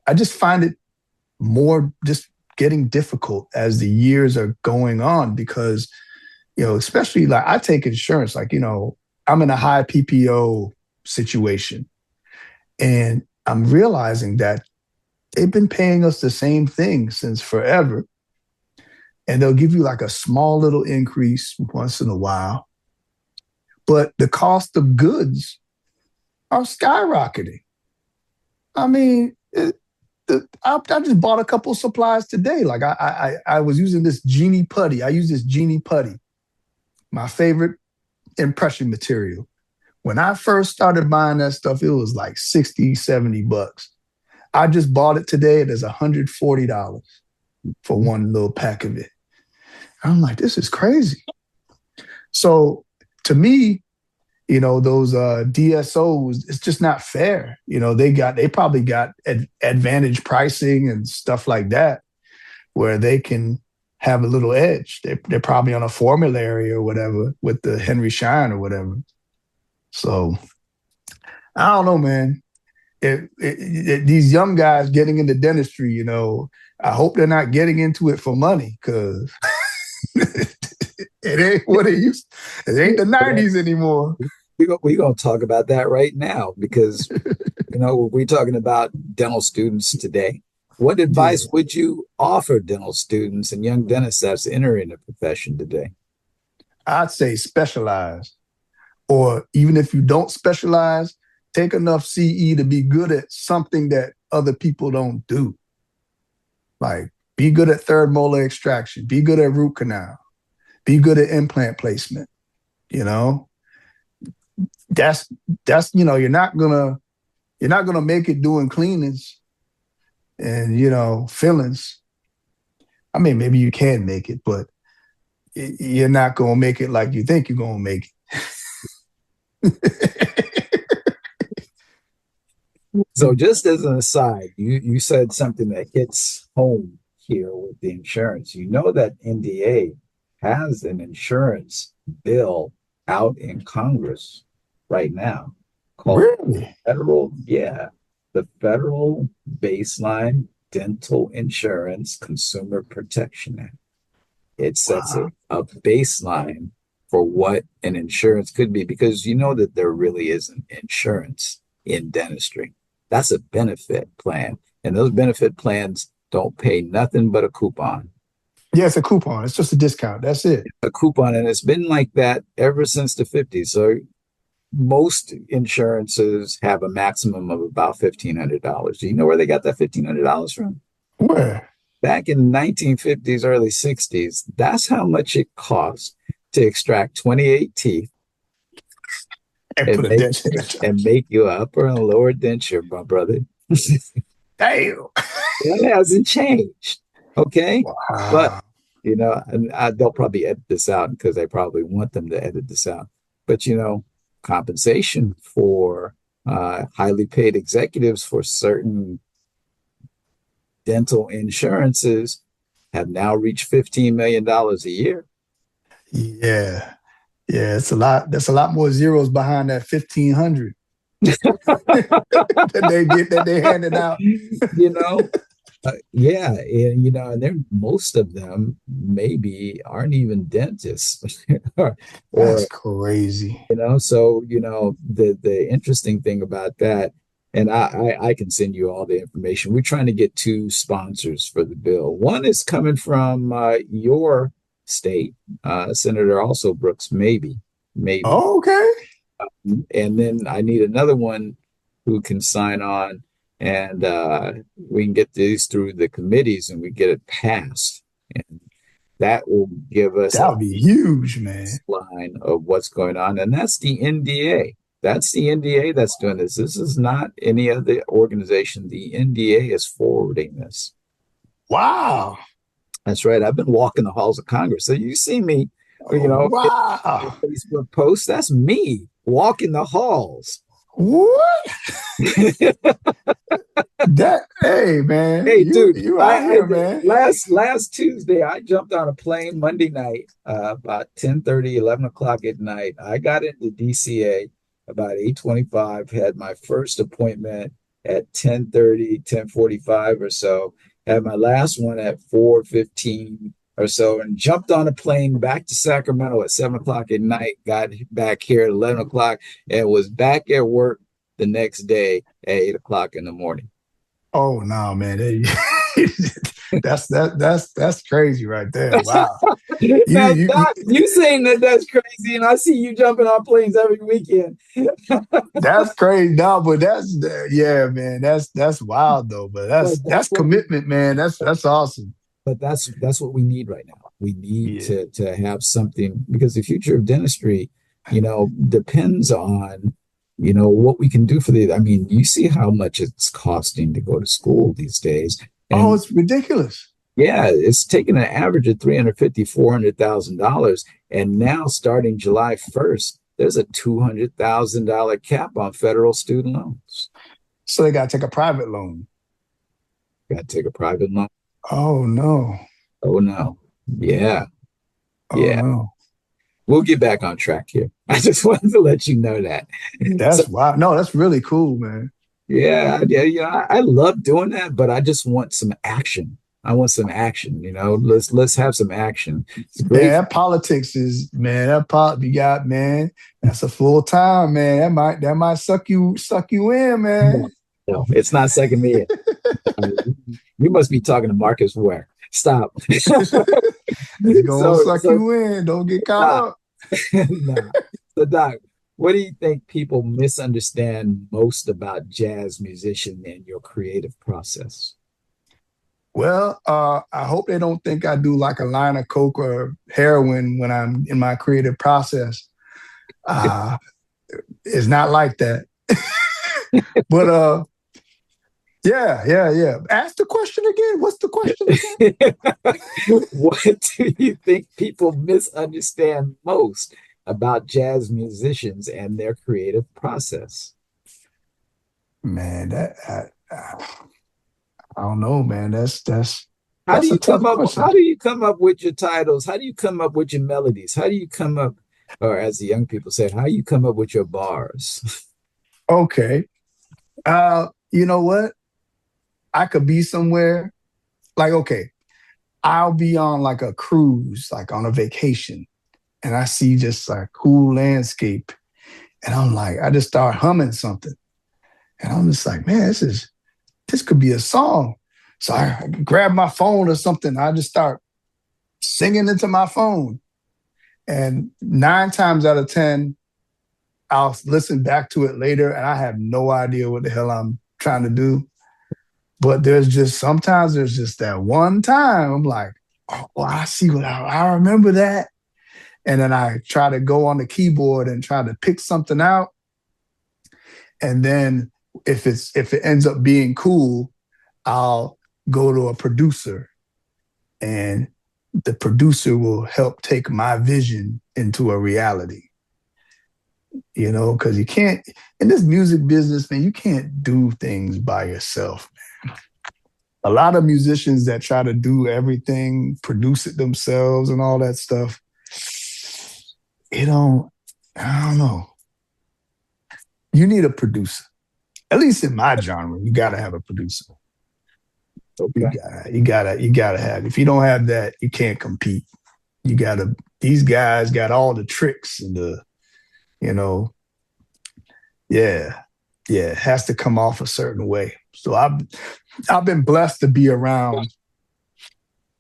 I just find it more just getting difficult as the years are going on because, especially like I take insurance, like, I'm in a high PPO situation, and I'm realizing that they've been paying us the same thing since forever. And they'll give you like a small little increase once in a while. But the cost of goods are skyrocketing. I mean, I just bought a couple of supplies today. Like I was using this Genie Putty. I use this Genie Putty, my favorite impression material. When I first started buying that stuff, it was like 60, $70. I just bought it today. It is $140 for one little pack of it. I'm like, this is crazy. So to me, those DSOs, it's just not fair. They probably got advantage pricing and stuff like that, where they can have a little edge. They're probably on a formulary or whatever with the Henry Schein or whatever. So I don't know, man. These young guys getting into dentistry, I hope they're not getting into it for money because it ain't what it used. It ain't the Well, '90s anymore. we're going to talk about that right now because, we're talking about dental students today. What Yeah, advice would you offer dental students and young dentists that's entering the profession today? I'd say specialize, or even if you don't specialize, take enough CE to be good at something that other people don't do. Like be good at third molar extraction, be good at root canal, be good at implant placement. You know, that's you're not gonna make it doing cleanings and fillings. I mean, maybe you can make it, but you're not gonna make it like you think you're gonna make it. So, just as an aside, you said something that hits home here with the insurance. You know that NDA has an insurance bill out in Congress right now called Really? the Federal Baseline Dental Insurance Consumer Protection Act. It sets Wow. a baseline for what an insurance could be because you know that there really isn't insurance in dentistry. That's a benefit plan. And those benefit plans don't pay nothing but a coupon. Yeah, it's a coupon. It's just a discount. That's it. A coupon, and it's been like that ever since the 50s. So most insurances have a maximum of about $1,500. Do you know where they got that $1,500 from? Where? Back in the 1950s, early 60s, that's how much it cost to extract 28 teeth And and put a make dent in the and make you an upper and lower denture, my brother. Damn. That hasn't changed. Okay. But, Wow. and they'll probably edit this out because I probably want them to edit this out. But, compensation for highly paid executives for certain dental insurances have now reached $15 million a year. Yeah. Yeah, it's a lot. That's a lot more zeros behind that 1,500 that they handed out. you know, yeah, and they're most of them maybe aren't even dentists, That's or crazy. so the interesting thing about that, and I can send you all the information. We're trying to get two sponsors for the bill. One is coming from your state, Senator also Brooks, maybe, Oh, okay. and then I need another one who can sign on, and we can get these through the committees and we get it passed. And that will give us That a would be huge, man. line of what's going on. And that's the NDA. That's the NDA that's doing this. This is not any other organization. The NDA is forwarding this. Wow. That's right. I've been walking the halls of Congress. So you see me, in Wow. Facebook posts. That's me walking the halls. What? That hey man, Hey, you dude, you out I here, did man. last Tuesday. I jumped on a plane Monday night, about 10:30, 11 o'clock at night. I got into DCA about 8:25. Had my first appointment at 10:30, 10:45 or so. Had my last one at 4:15 or so, and jumped on a plane back to Sacramento at 7 o'clock at night. Got back here at 11 o'clock, and was back at work the next day at 8 o'clock in the morning. Oh no, man. That's crazy right there. Wow. You Now, you, you Doc, you saying that that's crazy, and I see you jumping on planes every weekend. that's crazy. No, but yeah, man. That's wild though. But But that's commitment, man. That's awesome. that's what we need right now. We need Yeah. to have something because the future of dentistry, depends on what we can do for the. I mean, you see how much it's costing to go to school these days, Oh, and it's ridiculous. yeah, it's taken an average of 350, $400,000. And now starting July 1st, there's a $200,000 cap on federal student loans. So they gotta take a private loan. Got to take a private loan. Oh no. Oh no. Yeah. Oh Yeah. no. we'll get back on track here. I just wanted to let you know that. So That's wow. No, that's really cool, man. yeah, I love doing that, but I just want some action. I want some action, Let's have some action. It's Man, great. that politics is man. That pop you got, man. That's a full time, man. That might suck you in, man. No, no, it's not sucking me in. You must be talking to Marcus Ware. Stop. It's gonna So, suck so you in. Don't get caught Doc, up. nah. So Doc, what do you think people misunderstand most about jazz musician and your creative process? Well, I hope they don't think I do like a line of coke or heroin when I'm in my creative process. Uh, it's not like that. But yeah. Ask the question again. What's the question again? What do you think people misunderstand most about jazz musicians and their creative process? Man, I don't know, man. How do That's a you come tough up? question. How do you come up with your titles? How do you come up with your melodies? How do you come up, or as the young people say, how do you come up with your bars? Okay. You know what? I could be somewhere. Like, okay, I'll be on like a cruise, like on a vacation, and I see just like cool landscape. And I'm like, I just start humming something. And I'm just like, man, this could be a song. So I grab my phone or something. I just start singing into my phone. And 9 times out of 10, I'll listen back to it later and I have no idea what the hell I'm trying to do. But sometimes there's just that one time I'm like, oh, well, I see I remember that. And then I try to go on the keyboard and try to pick something out. And then if it ends up being cool, I'll go to a producer and the producer will help take my vision into a reality. Because you can't, in this music business, man, you can't do things by yourself. A lot of musicians that try to do everything, produce it themselves and all that stuff, I don't know. You need a producer. At least in my genre, you gotta have a producer. Okay. You gotta have. If you don't have that, you can't compete. These guys got all the tricks and you know, yeah, it has to come off a certain way. So I've been blessed to be around,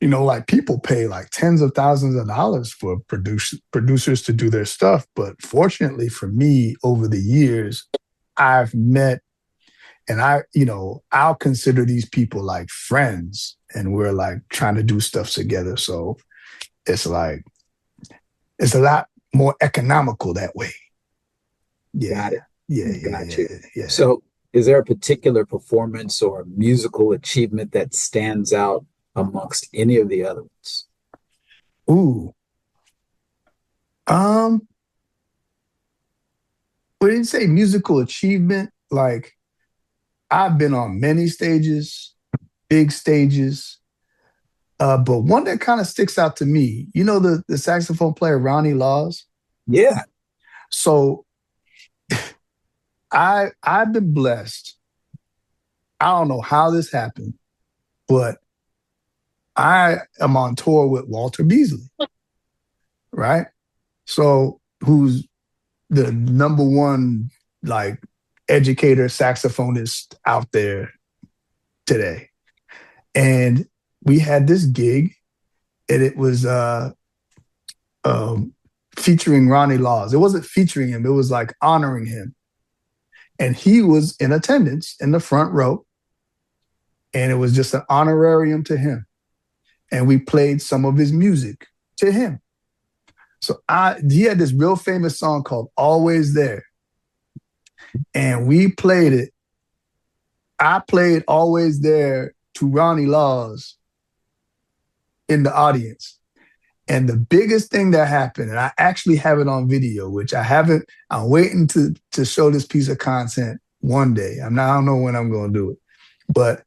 like people pay like tens of thousands of dollars for producers to do their stuff. But fortunately for me, over the years, I've met and I'll consider these people like friends and we're like trying to do stuff together. So it's like, it's a lot more economical that way. Yeah. Got it. Got you. Yeah. So, is there a particular performance or musical achievement that stands out amongst any of the other ones? Ooh. When you say musical achievement, like I've been on many stages, big stages, but one that kind of sticks out to me, the saxophone player Ronnie Laws. Yeah. So I've been blessed. I don't know how this happened, but I am on tour with Walter Beasley, right? So who's the number one like educator saxophonist out there today. And we had this gig and it was featuring Ronnie Laws. It wasn't featuring him, it was like honoring him. And he was in attendance in the front row. And it was just an honorarium to him. And we played some of his music to him. So he had this real famous song called Always There. And we played it. I played Always There to Ronnie Laws in the audience. And the biggest thing that happened, and I actually have it on video, which I'm waiting to show this piece of content one day. I don't know when I'm going to do it. But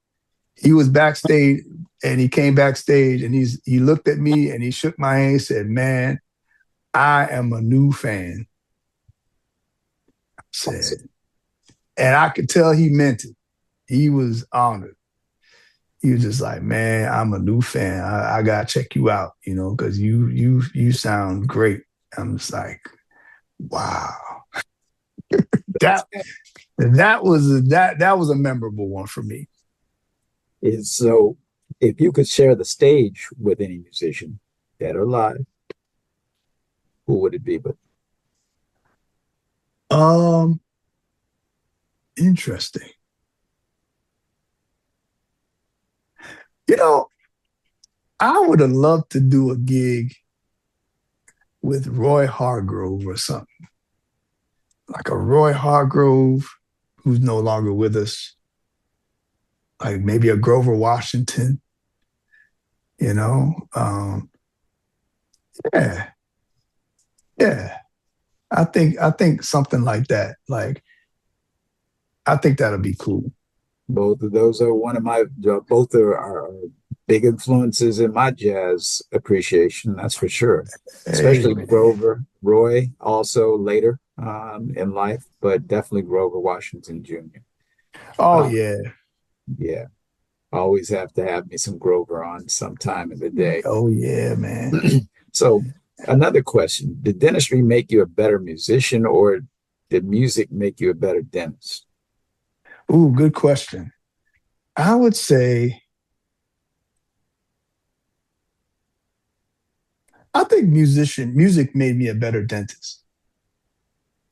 he was backstage and he came backstage and he looked at me and he shook my hand and said, man, I am a new fan, said. Awesome. And I could tell he meant it. He was honored. He was just like, man, I'm a new fan. I gotta check you out, because you sound great. I'm just like, wow. That that was a memorable one for me. So if you could share the stage with any musician, dead or alive, who would it be? But Um, Interesting. You know, I would have loved to do a gig with Roy Hargrove or something. Like a Roy Hargrove who's no longer with us. Like maybe a Grover Washington, you know? Yeah, yeah. I think something like that. Like I think that'll be cool. both of those are one of my, both are big influences in my jazz appreciation, that's for sure. Hey Especially man. Grover, Roy, also later in life, but definitely Grover Washington Jr. Oh Uh, yeah. yeah, always have to have me some Grover on some time of the day. Oh yeah, man. So, another question: did dentistry make you a better musician, or did music make you a better dentist? Ooh, good question. I would say I think music made me a better dentist.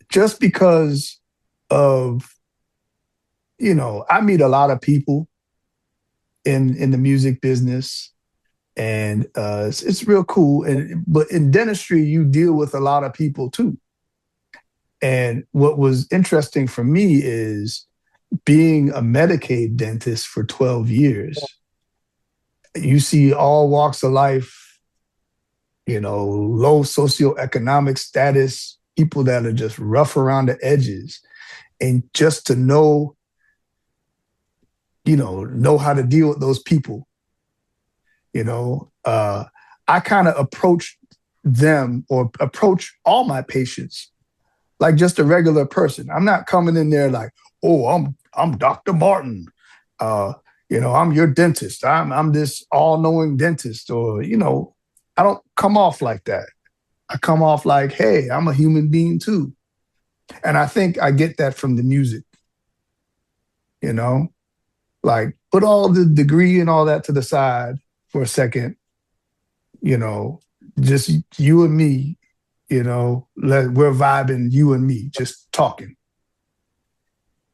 Just because of, I meet a lot of people in the music business, and it's real cool. But in dentistry, you deal with a lot of people too. And what was interesting for me is being a Medicaid dentist for 12 years. You see all walks of life, low socioeconomic status, people that are just rough around the edges. And just to know how to deal with those people, you know, uh, I kind of approach them or approach all my patients like just a regular person. I'm not coming in there like, oh, I'm Dr. Martin. Uh, I'm your dentist. I'm this all-knowing dentist, or I don't come off like that. I come off like, hey, I'm a human being too. And I think I get that from the music, you know? Like put all the degree and all that to the side for a second, you know, just you and me, we're vibing, you and me, just talking.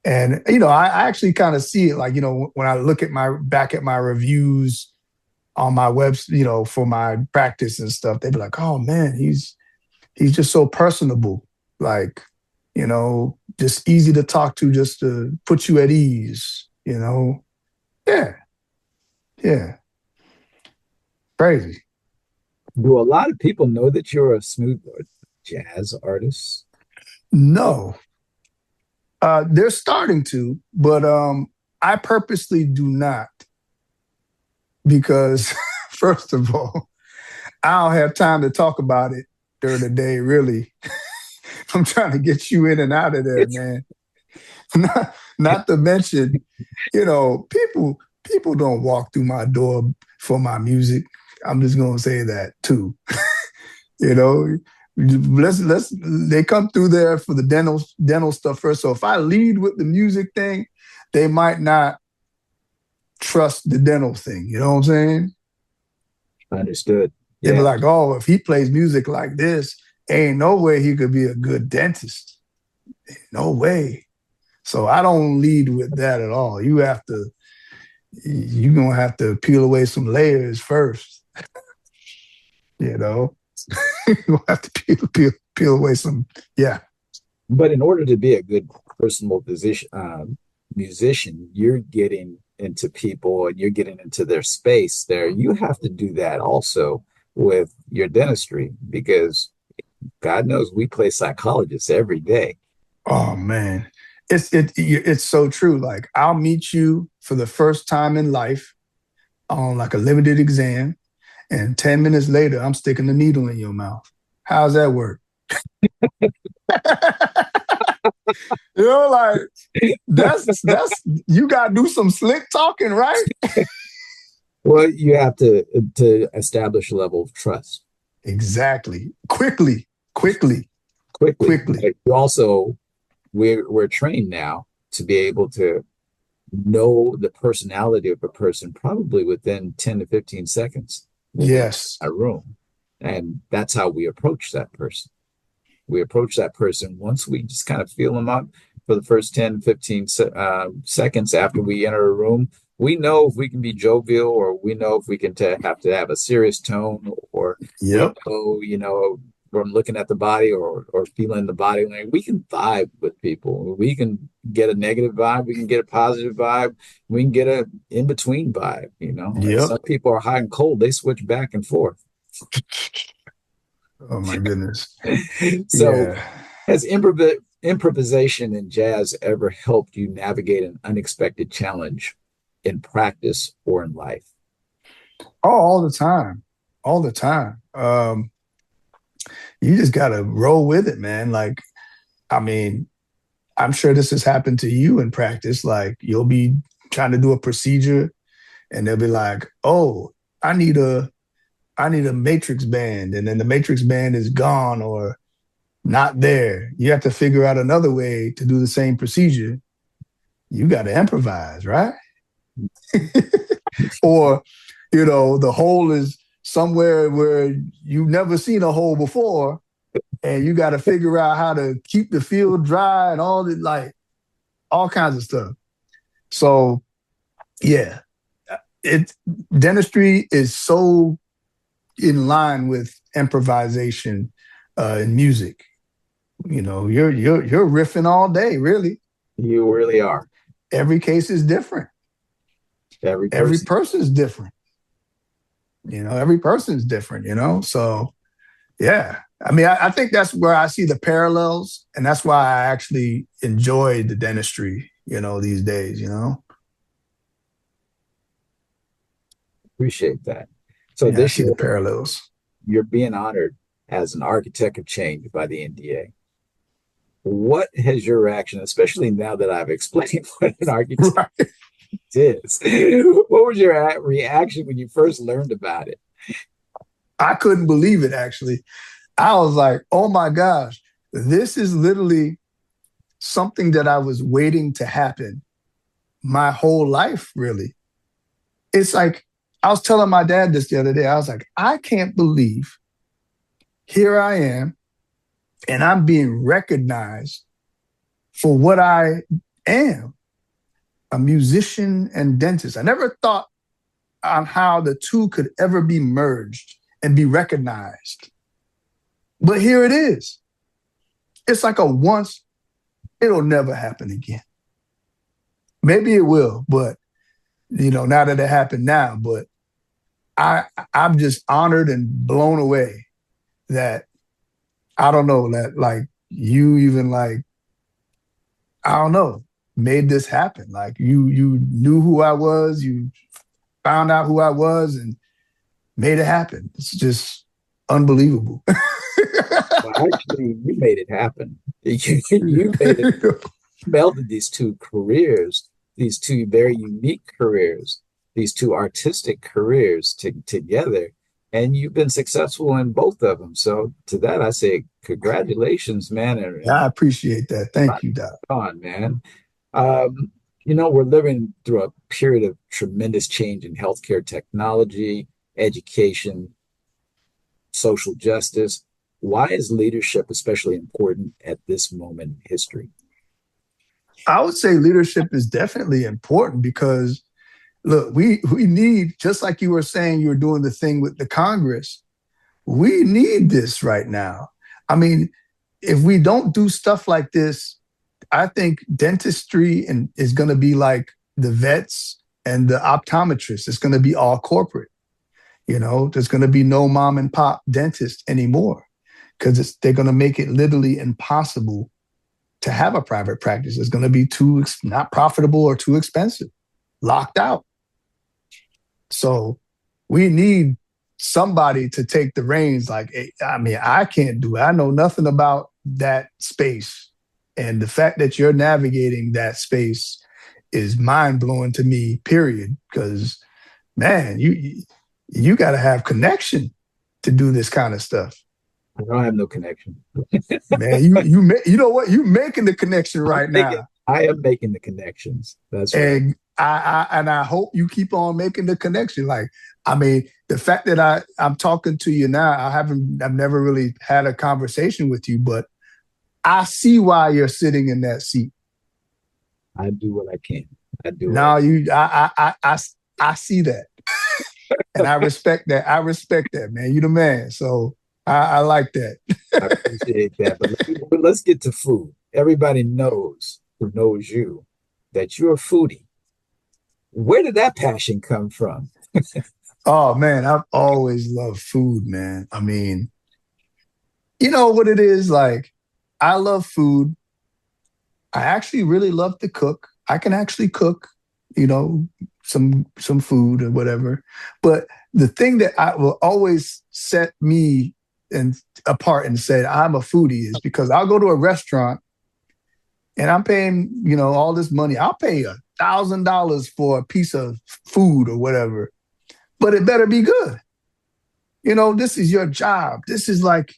And I actually kind of see it like, when I look at my back at my reviews on my webs, for my practice and stuff, they'd be like, oh man, he's just so personable. Like, just easy to talk to, just to put you at ease. Yeah, yeah. Crazy. Do a lot of people know that you're a smooth jazz artist? No, they're starting to, but I purposely do not because, first of all, I don't have time to talk about it during the day. Really, I'm trying to get you in and out of there, man. Not to mention, people don't walk through my door for my music. I'm just gonna say that too. You know, let's they come through there for the dental stuff first. So if I lead with the music thing, they might not trust the dental thing. You know what I'm saying? Understood. They'd be Yeah. like, oh, if he plays music like this, ain't no way he could be a good dentist. No way. So I don't lead with that at all. You're gonna have to peel away some layers first, you know. You'll have to peel away some, yeah. But in order to be a good personal musician, you're getting into people and you're getting into their space there. You have to do that also with your dentistry because God knows we play psychologists every day. Oh man. It's so true. Like I'll meet you for the first time in life on like a limited exam, and 10 minutes later, I'm sticking the needle in your mouth. How's that work? Like that's you gotta do some slick talking, right? Well, you have to establish a level of trust Exactly. Quickly. quickly. But you also, we're trained now to be able to know the personality of a person probably within 10 to 15 seconds when we Yes. a room. And that's how we approach that person. We approach that person once we just kind of feel them up for the first 10, 15 seconds after we enter a room. We know if we can be jovial, or we know if we can have to have a serious tone, or we Yep. know, from looking at the body, or feeling the body language, we can vibe with people. We can get a negative vibe, we can get a positive vibe, we can get a in between vibe. And Yep. some people are hot and cold; they switch back and forth. Oh my goodness. So, Yeah. has improvisation in jazz ever helped you navigate an unexpected challenge in practice or in life? Oh, all the time. All the time. You just gotta roll with it, man. Like, I mean, I'm sure this has happened to you in practice. Like, you'll be trying to do a procedure and they'll be like, oh, I need a matrix band, and then the matrix band is gone or not there. You have to figure out another way to do the same procedure. You got to improvise, right? Or, the hole is somewhere where you've never seen a hole before, and you got to figure out how to keep the field dry and all kinds of stuff. So, yeah, it dentistry is so in line with improvisation in music. You're riffing all day, really. You really are. Every case is different. Every Every person. person is different. Every person is different. So yeah. I mean, I think that's where I see the parallels, and that's why I actually enjoy the dentistry, these days. Appreciate that. So Yeah, I this see year, the parallels. you're being honored as an architect of change by the NDA. What has your reaction, especially now that I've explained what an architect Right. is? What was your reaction when you first learned about it? I couldn't believe it, actually. I was like, oh my gosh, this is literally something that I was waiting to happen my whole life, really. It's like, I was telling my dad this the other day. I was like, I can't believe here I am and I'm being recognized for what I am, a musician and dentist. I never thought on how the two could ever be merged and be recognized. But here it is. It's like a once, it'll never happen again. Maybe it will, but now that it happened now, but I'm just honored and blown away that I don't know that like you even like I don't know made this happen. Like you knew who I was, you found out who I was, and made it happen. It's just unbelievable. Well, actually, you made it happen. You made it, melded these two careers, these two very unique careers, these two artistic careers together, and you've been successful in both of them. So to that, I say congratulations, man, I and appreciate that. rock Thank you, Doc. on, man. Um, we're living through a period of tremendous change in healthcare technology, education, social justice. Why is leadership especially important at this moment in history? I would say leadership is definitely important because look, we need, just like you were saying, you were doing the thing with the Congress. We need this right now. I mean, if we don't do stuff like this, I think dentistry is going to be like the vets and the optometrists. It's going to be all corporate. There's going to be no mom and pop dentist anymore because they're going to make it literally impossible to have a private practice. It's going to be too not profitable or too expensive, locked out. So we need somebody to take the reins. Like, I mean, I can't do it. I know nothing about that space. And the fact that you're navigating that space is mind blowing to me, period. Because, man, you got to have connection to do this kind of stuff. I don't have no connection. Man, you know what? You making the connection right now. I am making the connections. That's right. And I hope you keep on making the connection. Like, I mean, the fact that I'm talking to you now, I've never really had a conversation with you, but I see why you're sitting in that seat. I do what I can. I do. Now I see that. And I respect that. I respect that, man. You the man. So I like that. I appreciate that. But let's get to food. Everybody knows who knows you that you're a foodie. Where did that passion come from? Oh man, I've always loved food, man. I mean, you know what it is? Like, I love food. I actually really love to cook. I can actually cook, you know, some food or whatever. But the thing that I will always set me apart and say I'm a foodie is because I'll go to a restaurant and I'm paying, you know, all this money. I'll pay $1,000 for a piece of food or whatever, but it better be good. You know, this is your job. This is like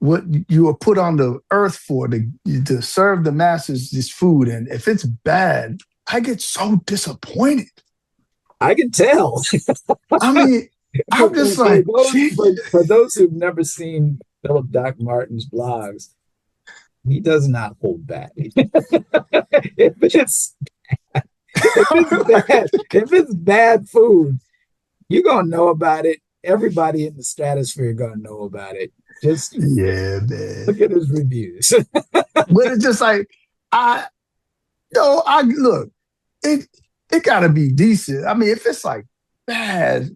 what you were put on the earth for, to serve the masses this food. And if it's bad, I get so disappointed. I can tell. I mean, I'm just like, for those who've never seen Phillip Doc Martin's blogs, he does not hold back. If it's bad food, you're gonna know about it. Everybody in the stratosphere gonna know about it. Just yeah, man. Look at his reviews. But it's just like I look, it gotta be decent. I mean, if it's like bad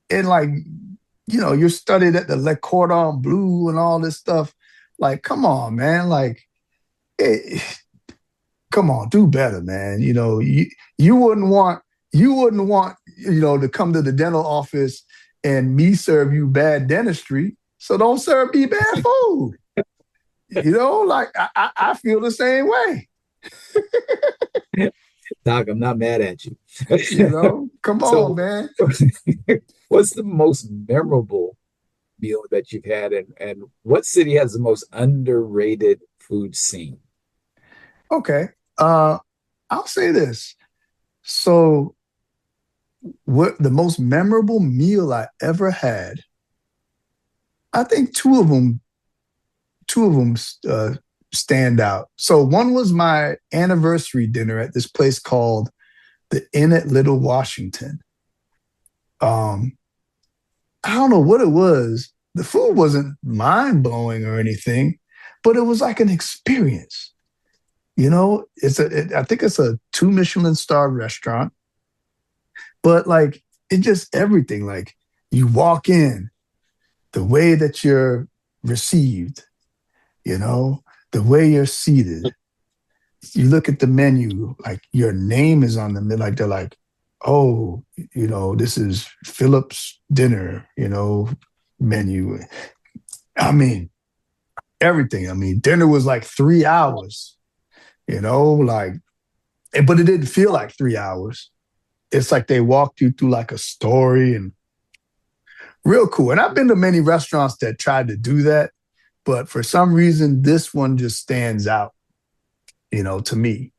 and like, you know, you're studied at the Le Cordon Bleu and all this stuff, like, come on, man. Like, come on, do better, man. You know, you wouldn't want, you know, to come to the dental office and me serve you bad dentistry. So don't serve me bad food. You know, like I feel the same way. Doc, I'm not mad at you. You know, come on, man. What's the most memorable meal that you've had, and what city has the most underrated food scene? Okay. I'll say this. So what the most memorable meal I ever had, I think two of them stand out. So one was my anniversary dinner at this place called the Inn at Little Washington. I don't know what it was. The food wasn't mind blowing or anything, but it was like an experience. You know, I think it's a 2 Michelin star restaurant, but like it just everything. Like you walk in, the way that you're received, you know, the way you're seated. You look at the menu, like your name is on the menu, like they're like, oh, you know, this is Philip's dinner, you know, menu. I mean, everything. I mean, dinner was like 3 hours, you know, like, but it didn't feel like 3 hours. It's like they walked you through like a story and real cool. And I've been to many restaurants that tried to do that, but for some reason, this one just stands out, you know, to me.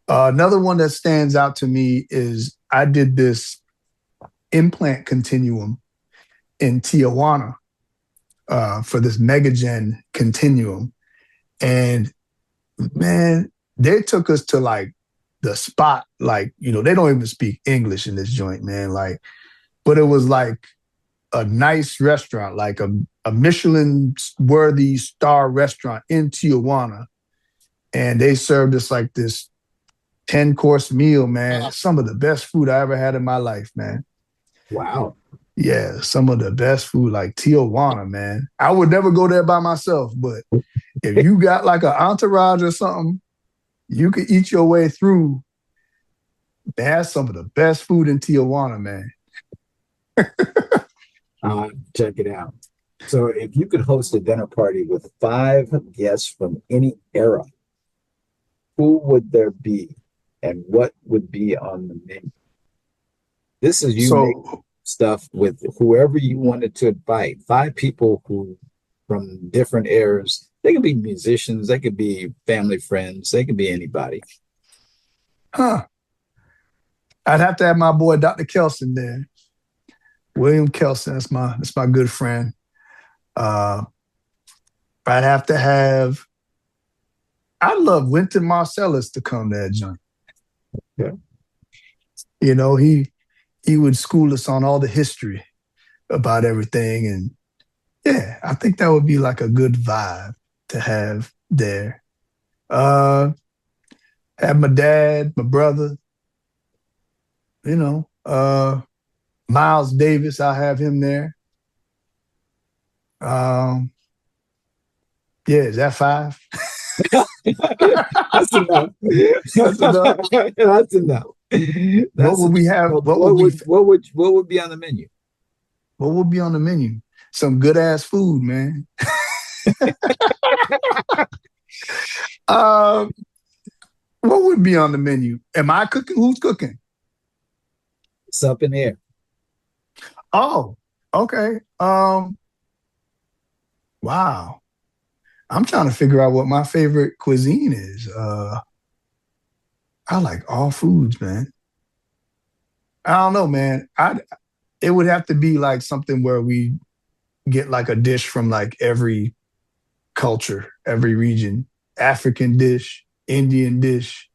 Another one that stands out to me is I did this implant continuum in Tijuana for this Megagen continuum. And man, they took us to like the spot, like, you know, they don't even speak English in this joint, man. Like, but it was like a nice restaurant, like a Michelin-worthy star restaurant in Tijuana. And they served us like this 10-course meal, man. Some of the best food I ever had in my life, man. Wow. Yeah, some of the best food, like Tijuana, man. I would never go there by myself, but if you got like an entourage or something, you could eat your way through. That's some of the best food in Tijuana, man. Check it out. So, if you could host a dinner party with five guests from any era, who would there be, and what would be on the menu? This is you make So, stuff with whoever you wanted to invite. Five people who from different eras. They could be musicians, they could be family friends, they could be anybody. huh? I'd have to have my boy Dr. Kelson there. William Kelson. That's my good friend. Uh, I'd have to have. I'd love Wynton Marsalis to come to that joint. Yeah. You know, he would school us on all the history about everything, and yeah, I think that would be like a good vibe to have there. Uh, have my dad, my brother, Miles Davis. I have him there. Um, yeah, is that five? That's enough. That's enough. That's enough. What That's would we enough. have? What would be on the menu? What would be on the menu? Some good ass food, man. Um, what would be on the menu? Am I cooking? Who's cooking? It's up in the air. Oh, okay. Wow. I'm trying to figure out what my favorite cuisine is. I like all foods, man. I don't know, man. It would have to be like something where we get like a dish from like every culture, every region. African dish, Indian dish,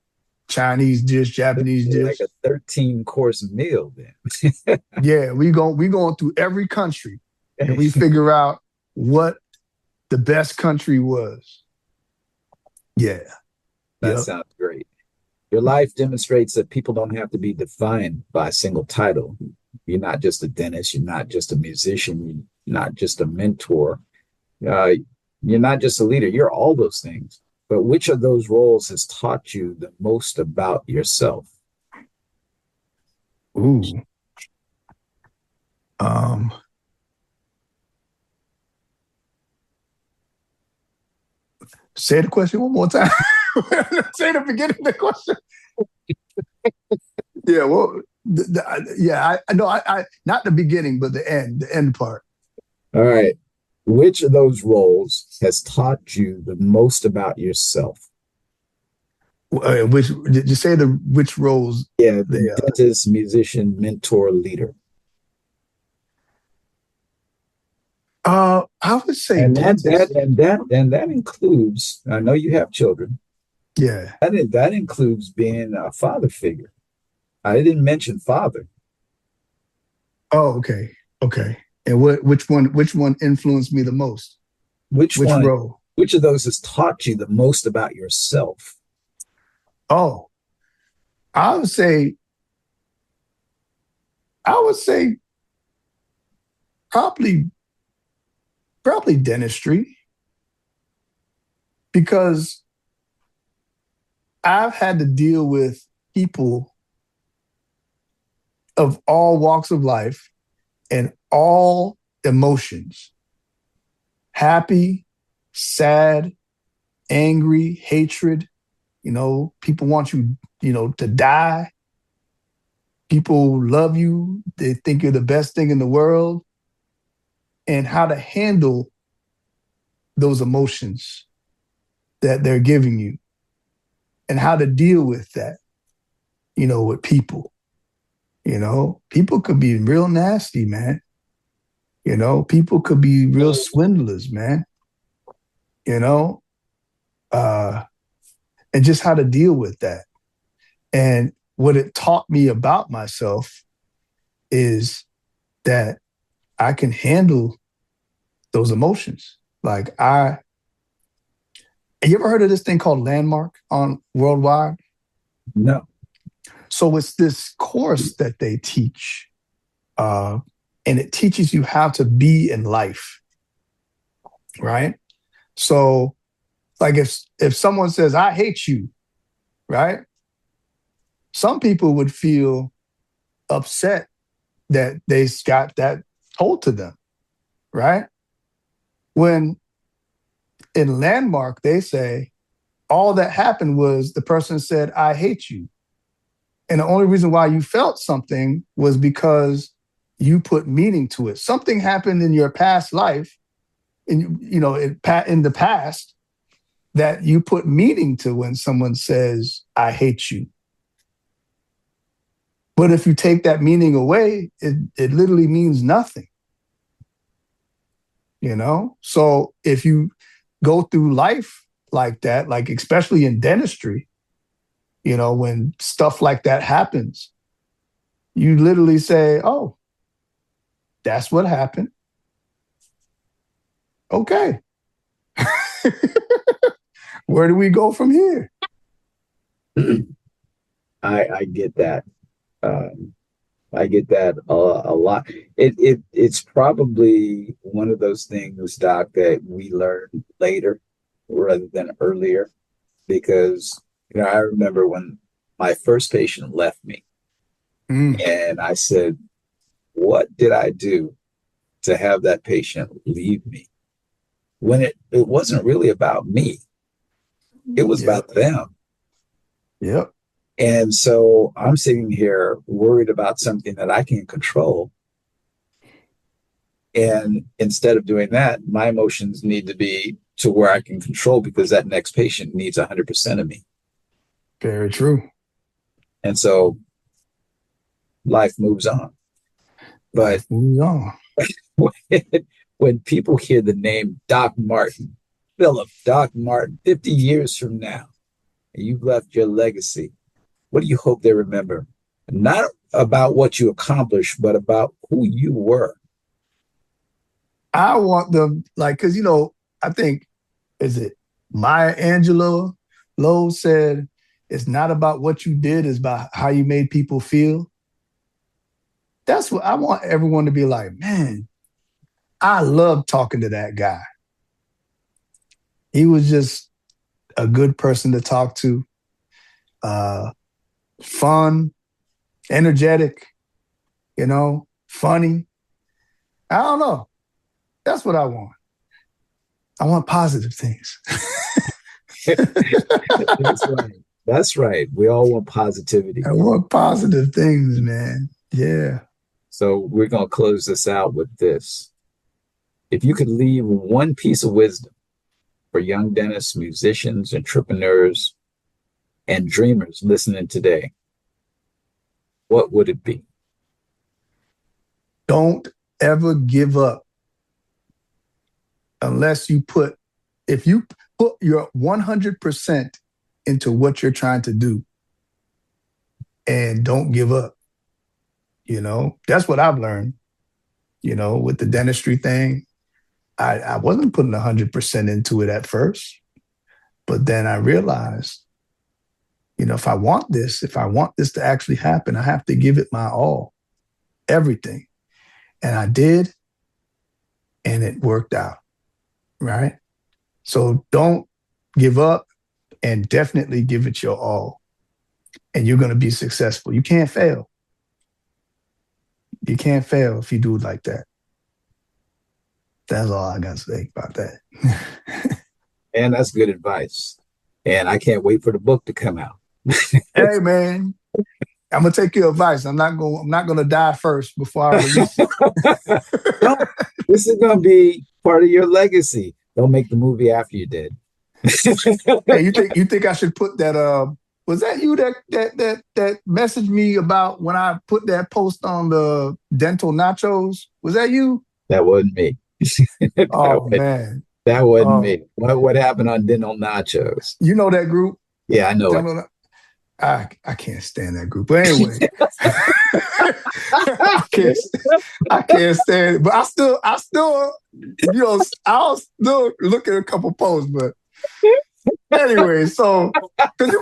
Chinese dish, Japanese Like dish. a 13-course meal then. Yeah, we going through every country and we figure out what the best country was. Yeah. That Yep. sounds great. Your life demonstrates that people don't have to be defined by a single title. You're not just a dentist, you're not just a musician, you're not just a mentor, uh, you're not just a leader, you're all those things. But which of those roles has taught you the most about yourself? Ooh. Um, say the question one more time. Say the beginning of the question. Yeah, well, yeah, I know, I not the beginning, but the end part. All right. Which of those roles has taught you the most about yourself? Which did you say which roles Yeah, the they are? dentist, musician, mentor, leader. I would say And dentist. that includes, I know you have children. Yeah. That includes being a father figure. I didn't mention father. Oh, okay. Okay. And which one influenced me the most? Which Which one, role? which of those has taught you the most about yourself? Oh, I would say I would say probably probably dentistry because I've had to deal with people of all walks of life and all emotions. Happy, sad, angry, hatred. People want you, to die. People love you. They think you're the best thing in the world. And how to handle those emotions that they're giving you and how to deal with that, with people. People could be real nasty, man. People could be real swindlers, man. You know, uh, and just how to deal with that. And what it taught me about myself is that I can handle those emotions. Like you ever heard of this thing called Landmark on Worldwide? No. So it's this course that they teach, and it teaches you how to be in life, right? So, like if someone says, "I hate you," right? Some people would feel upset that they got that told to them, right? When in Landmark, they say all that happened was the person said, I hate you. And the only reason why you felt something was because you put meaning to it. Something happened in your past life, in the past, that you put meaning to when someone says, I hate you. But if you take that meaning away, it literally means nothing. So if you go through life like that, like especially in dentistry, when stuff like that happens, you literally say, oh, that's what happened. Okay. Where do we go from here? I get that. I get that a lot. It's probably one of those things, Doc, that we learn later rather than earlier, because I remember when my first patient left me, and I said, "What did I do to have that patient leave me?" When it wasn't really about me; it was about them. Yep. And so I'm sitting here worried about something that I can't control. And instead of doing that, my emotions need to be to where I can control, because that next patient needs 100% of me. Very true. And so life moves on. But when people hear the name Doc Martin, Phillip, Doc Martin, 50 years from now, and you've left your legacy, what do you hope they remember? Not about what you accomplished, but about who you were. I want them, because, I think, is it Maya Angelou said, it's not about what you did, it's about how you made people feel. That's what I want everyone to be like, man, I love talking to that guy. He was just a good person to talk to. Fun, energetic, funny. I don't know. That's what I want. I want positive things. That's right. That's right. We all want positivity. I want positive things, man. Yeah. So we're going to close this out with this. If you could leave one piece of wisdom for young dentists, musicians, entrepreneurs, and dreamers listening today, what would it be? Don't ever give up unless if you put your 100% into what you're trying to do, and don't give up. That's what I've learned, with the dentistry thing. I wasn't putting 100% into it at first, but then I realized, if I want this to actually happen, I have to give it my all, everything. And I did, and it worked out, right? So don't give up, and definitely give it your all, and you're going to be successful. You can't fail. You can't fail if you do it like that. That's all I got to say about that. And that's good advice. And I can't wait for the book to come out. Hey, man, I'm gonna take your advice. I'm not gonna die first before I release it. No, this is gonna be part of your legacy. Don't make the movie after you're dead. Hey, you think I should put that? Was that you that messaged me about when I put that post on the dental nachos? Was that you? That wasn't me. Man, that wasn't me. What happened on dental nachos? You know that group? Yeah, I know it. I can't stand that group. But anyway, I can't stand it. But I'll still, I'll still look at a couple posts. But anyway, so because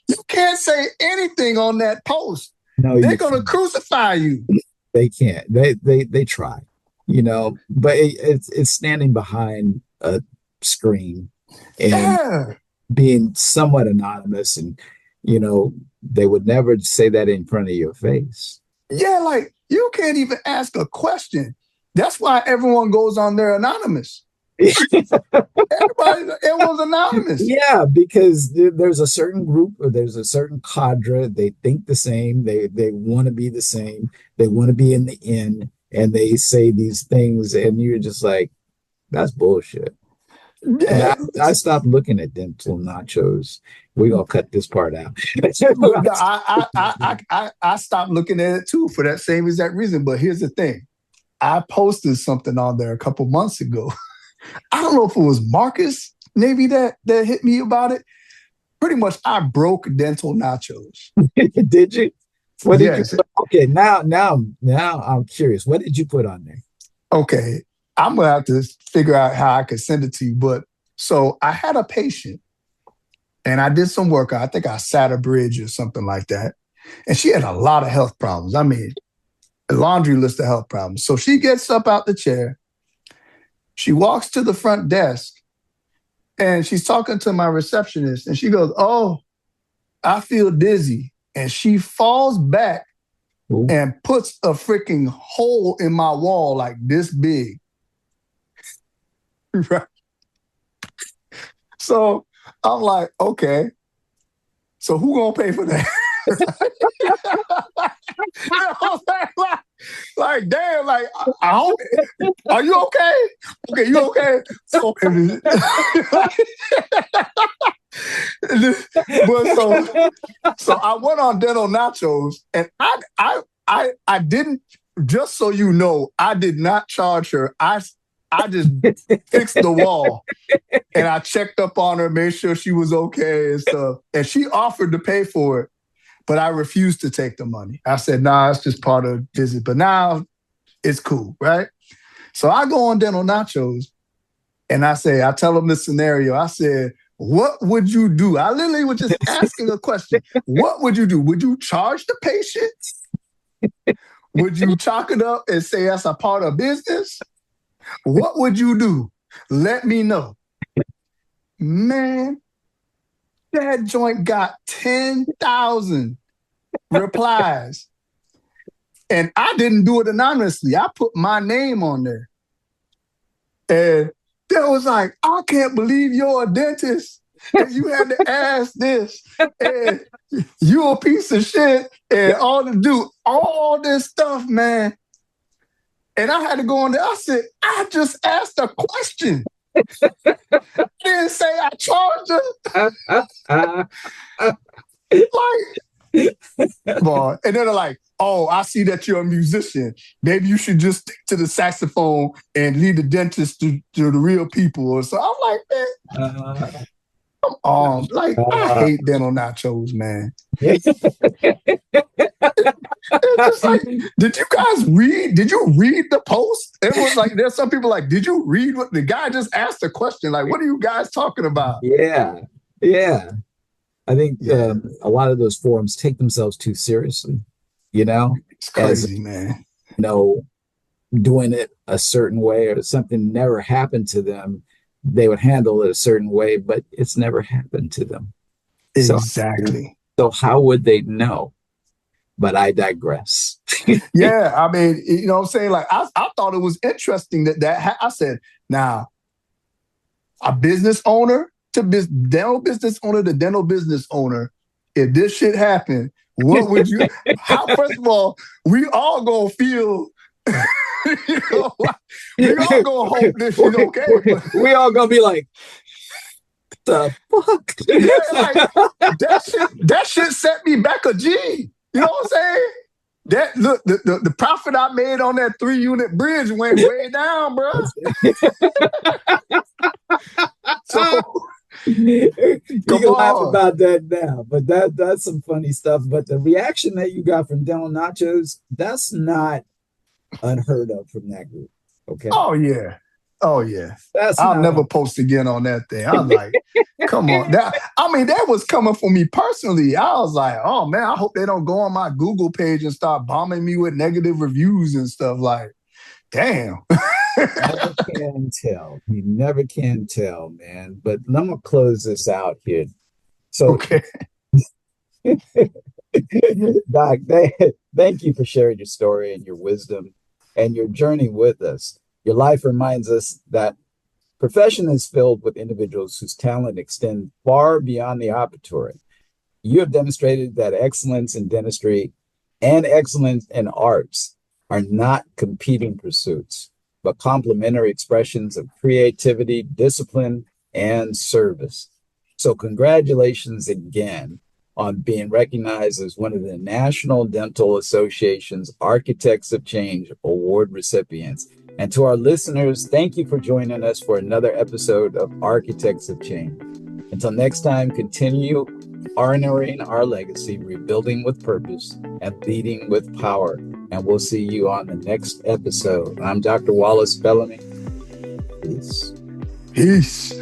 you can't say anything on that post. No, they're gonna crucify you. They can't. They try, but it's standing behind a screen and being somewhat anonymous, and they would never say that in front of your face. Yeah, like you can't even ask a question. That's why everyone goes on there anonymous. Everyone's anonymous. Yeah, because there's a certain group or there's a certain cadre. They think the same. They want to be the same. They want to be in the in, and they say these things, and you're just like, that's bullshit. And Yeah. I stopped looking at dental nachos. We're gonna cut this part out. Look, I stopped looking at it too for that same exact reason. But here's the thing. I posted something on there a couple months ago. I don't know if it was Marcus maybe that hit me about it. Pretty much I broke dental nachos. Did you? What did you Yes. put? Okay, now I'm curious. What did you put on there? Okay. I'm gonna have to figure out how I could send it to you. But so I had a patient and I did some work. I think I sat a bridge or something like that. And she had a lot of health problems. I mean, a laundry list of health problems. So she gets up out the chair. She walks to the front desk and she's talking to my receptionist. And she goes, "Oh, I feel dizzy." And she falls back Ooh. and puts a freaking hole in my wall like this big. Right. So I'm like, okay, so who gonna pay for that? You know what I'm saying? Like, damn, like, I hope, are you okay? Okay, you okay? So, so I went on dental nachos, and I didn't. Just so you know, I did not charge her. I just fixed the wall, and I checked up on her, made sure she was okay and stuff. And she offered to pay for it, but I refused to take the money. I said, "Nah, it's just part of the visit." But now it's cool, right? So I go on dental nachos, and I tell them this scenario. I said, "What would you do?" I literally was just asking a question. What would you do? Would you charge the patient? Would you chalk it up and say that's a part of business? What would you do? Let me know. Man, that joint got 10,000 replies. And I didn't do it anonymously. I put my name on there. And they was like, "I can't believe you're a dentist and you had to ask this. And you a piece of shit and all to do all this stuff, man." And I had to go on there. I said, "I just asked a question. I didn't say I charged her." Like, boy. And then they're like, "Oh, I see that you're a musician. Maybe you should just stick to the saxophone and leave the dentist to the real people." Or so I'm like, man, come on. Like, I hate dental nachos, man. It's just like, did you read the post? It was like, there's some people like, did you read what the guy just asked a question? Like, what are you guys talking about? Yeah, yeah. I think a lot of those forums take themselves too seriously, It's as crazy, man. doing it a certain way or something never happened to them. They would handle it a certain way, but it's never happened to them. Exactly. So how would they know? But I digress. Yeah, I mean, you know what I'm saying? Like, I thought it was interesting I said, now, a business owner to dental business owner to dental business owner, if this shit happened, what would you, first of all, we all gonna feel, you know, we all gonna hope this shit okay. But we all gonna be like, the fuck? Yeah, like, that shit set me back a G. You know what I'm saying? That look, the profit I made on that 3-unit bridge went way down, bro. So you can laugh about that now, but that's some funny stuff. But the reaction that you got from dental nachos, that's not unheard of from that group. Okay. Oh yeah. I'll never post again on that thing. I'm like, come on. That was coming for me personally. I was like, oh man, I hope they don't go on my Google page and start bombing me with negative reviews and stuff. Like, damn. Never can tell. You never can tell, man. But I'm gonna close this out here. So, okay. Doc, thank you for sharing your story and your wisdom. and your journey with us. Your life reminds us that profession is filled with individuals whose talent extends far beyond the operatory. You have demonstrated that excellence in dentistry and excellence in arts are not competing pursuits, but complementary expressions of creativity, discipline, and service. So, congratulations again on being recognized as one of the National Dental Association's Architects of Change Award recipients. And to our listeners, thank you for joining us for another episode of Architects of Change. Until next time, continue honoring our legacy, rebuilding with purpose, and leading with power. And we'll see you on the next episode. I'm Dr. Wallace Bellamy. Peace. Peace.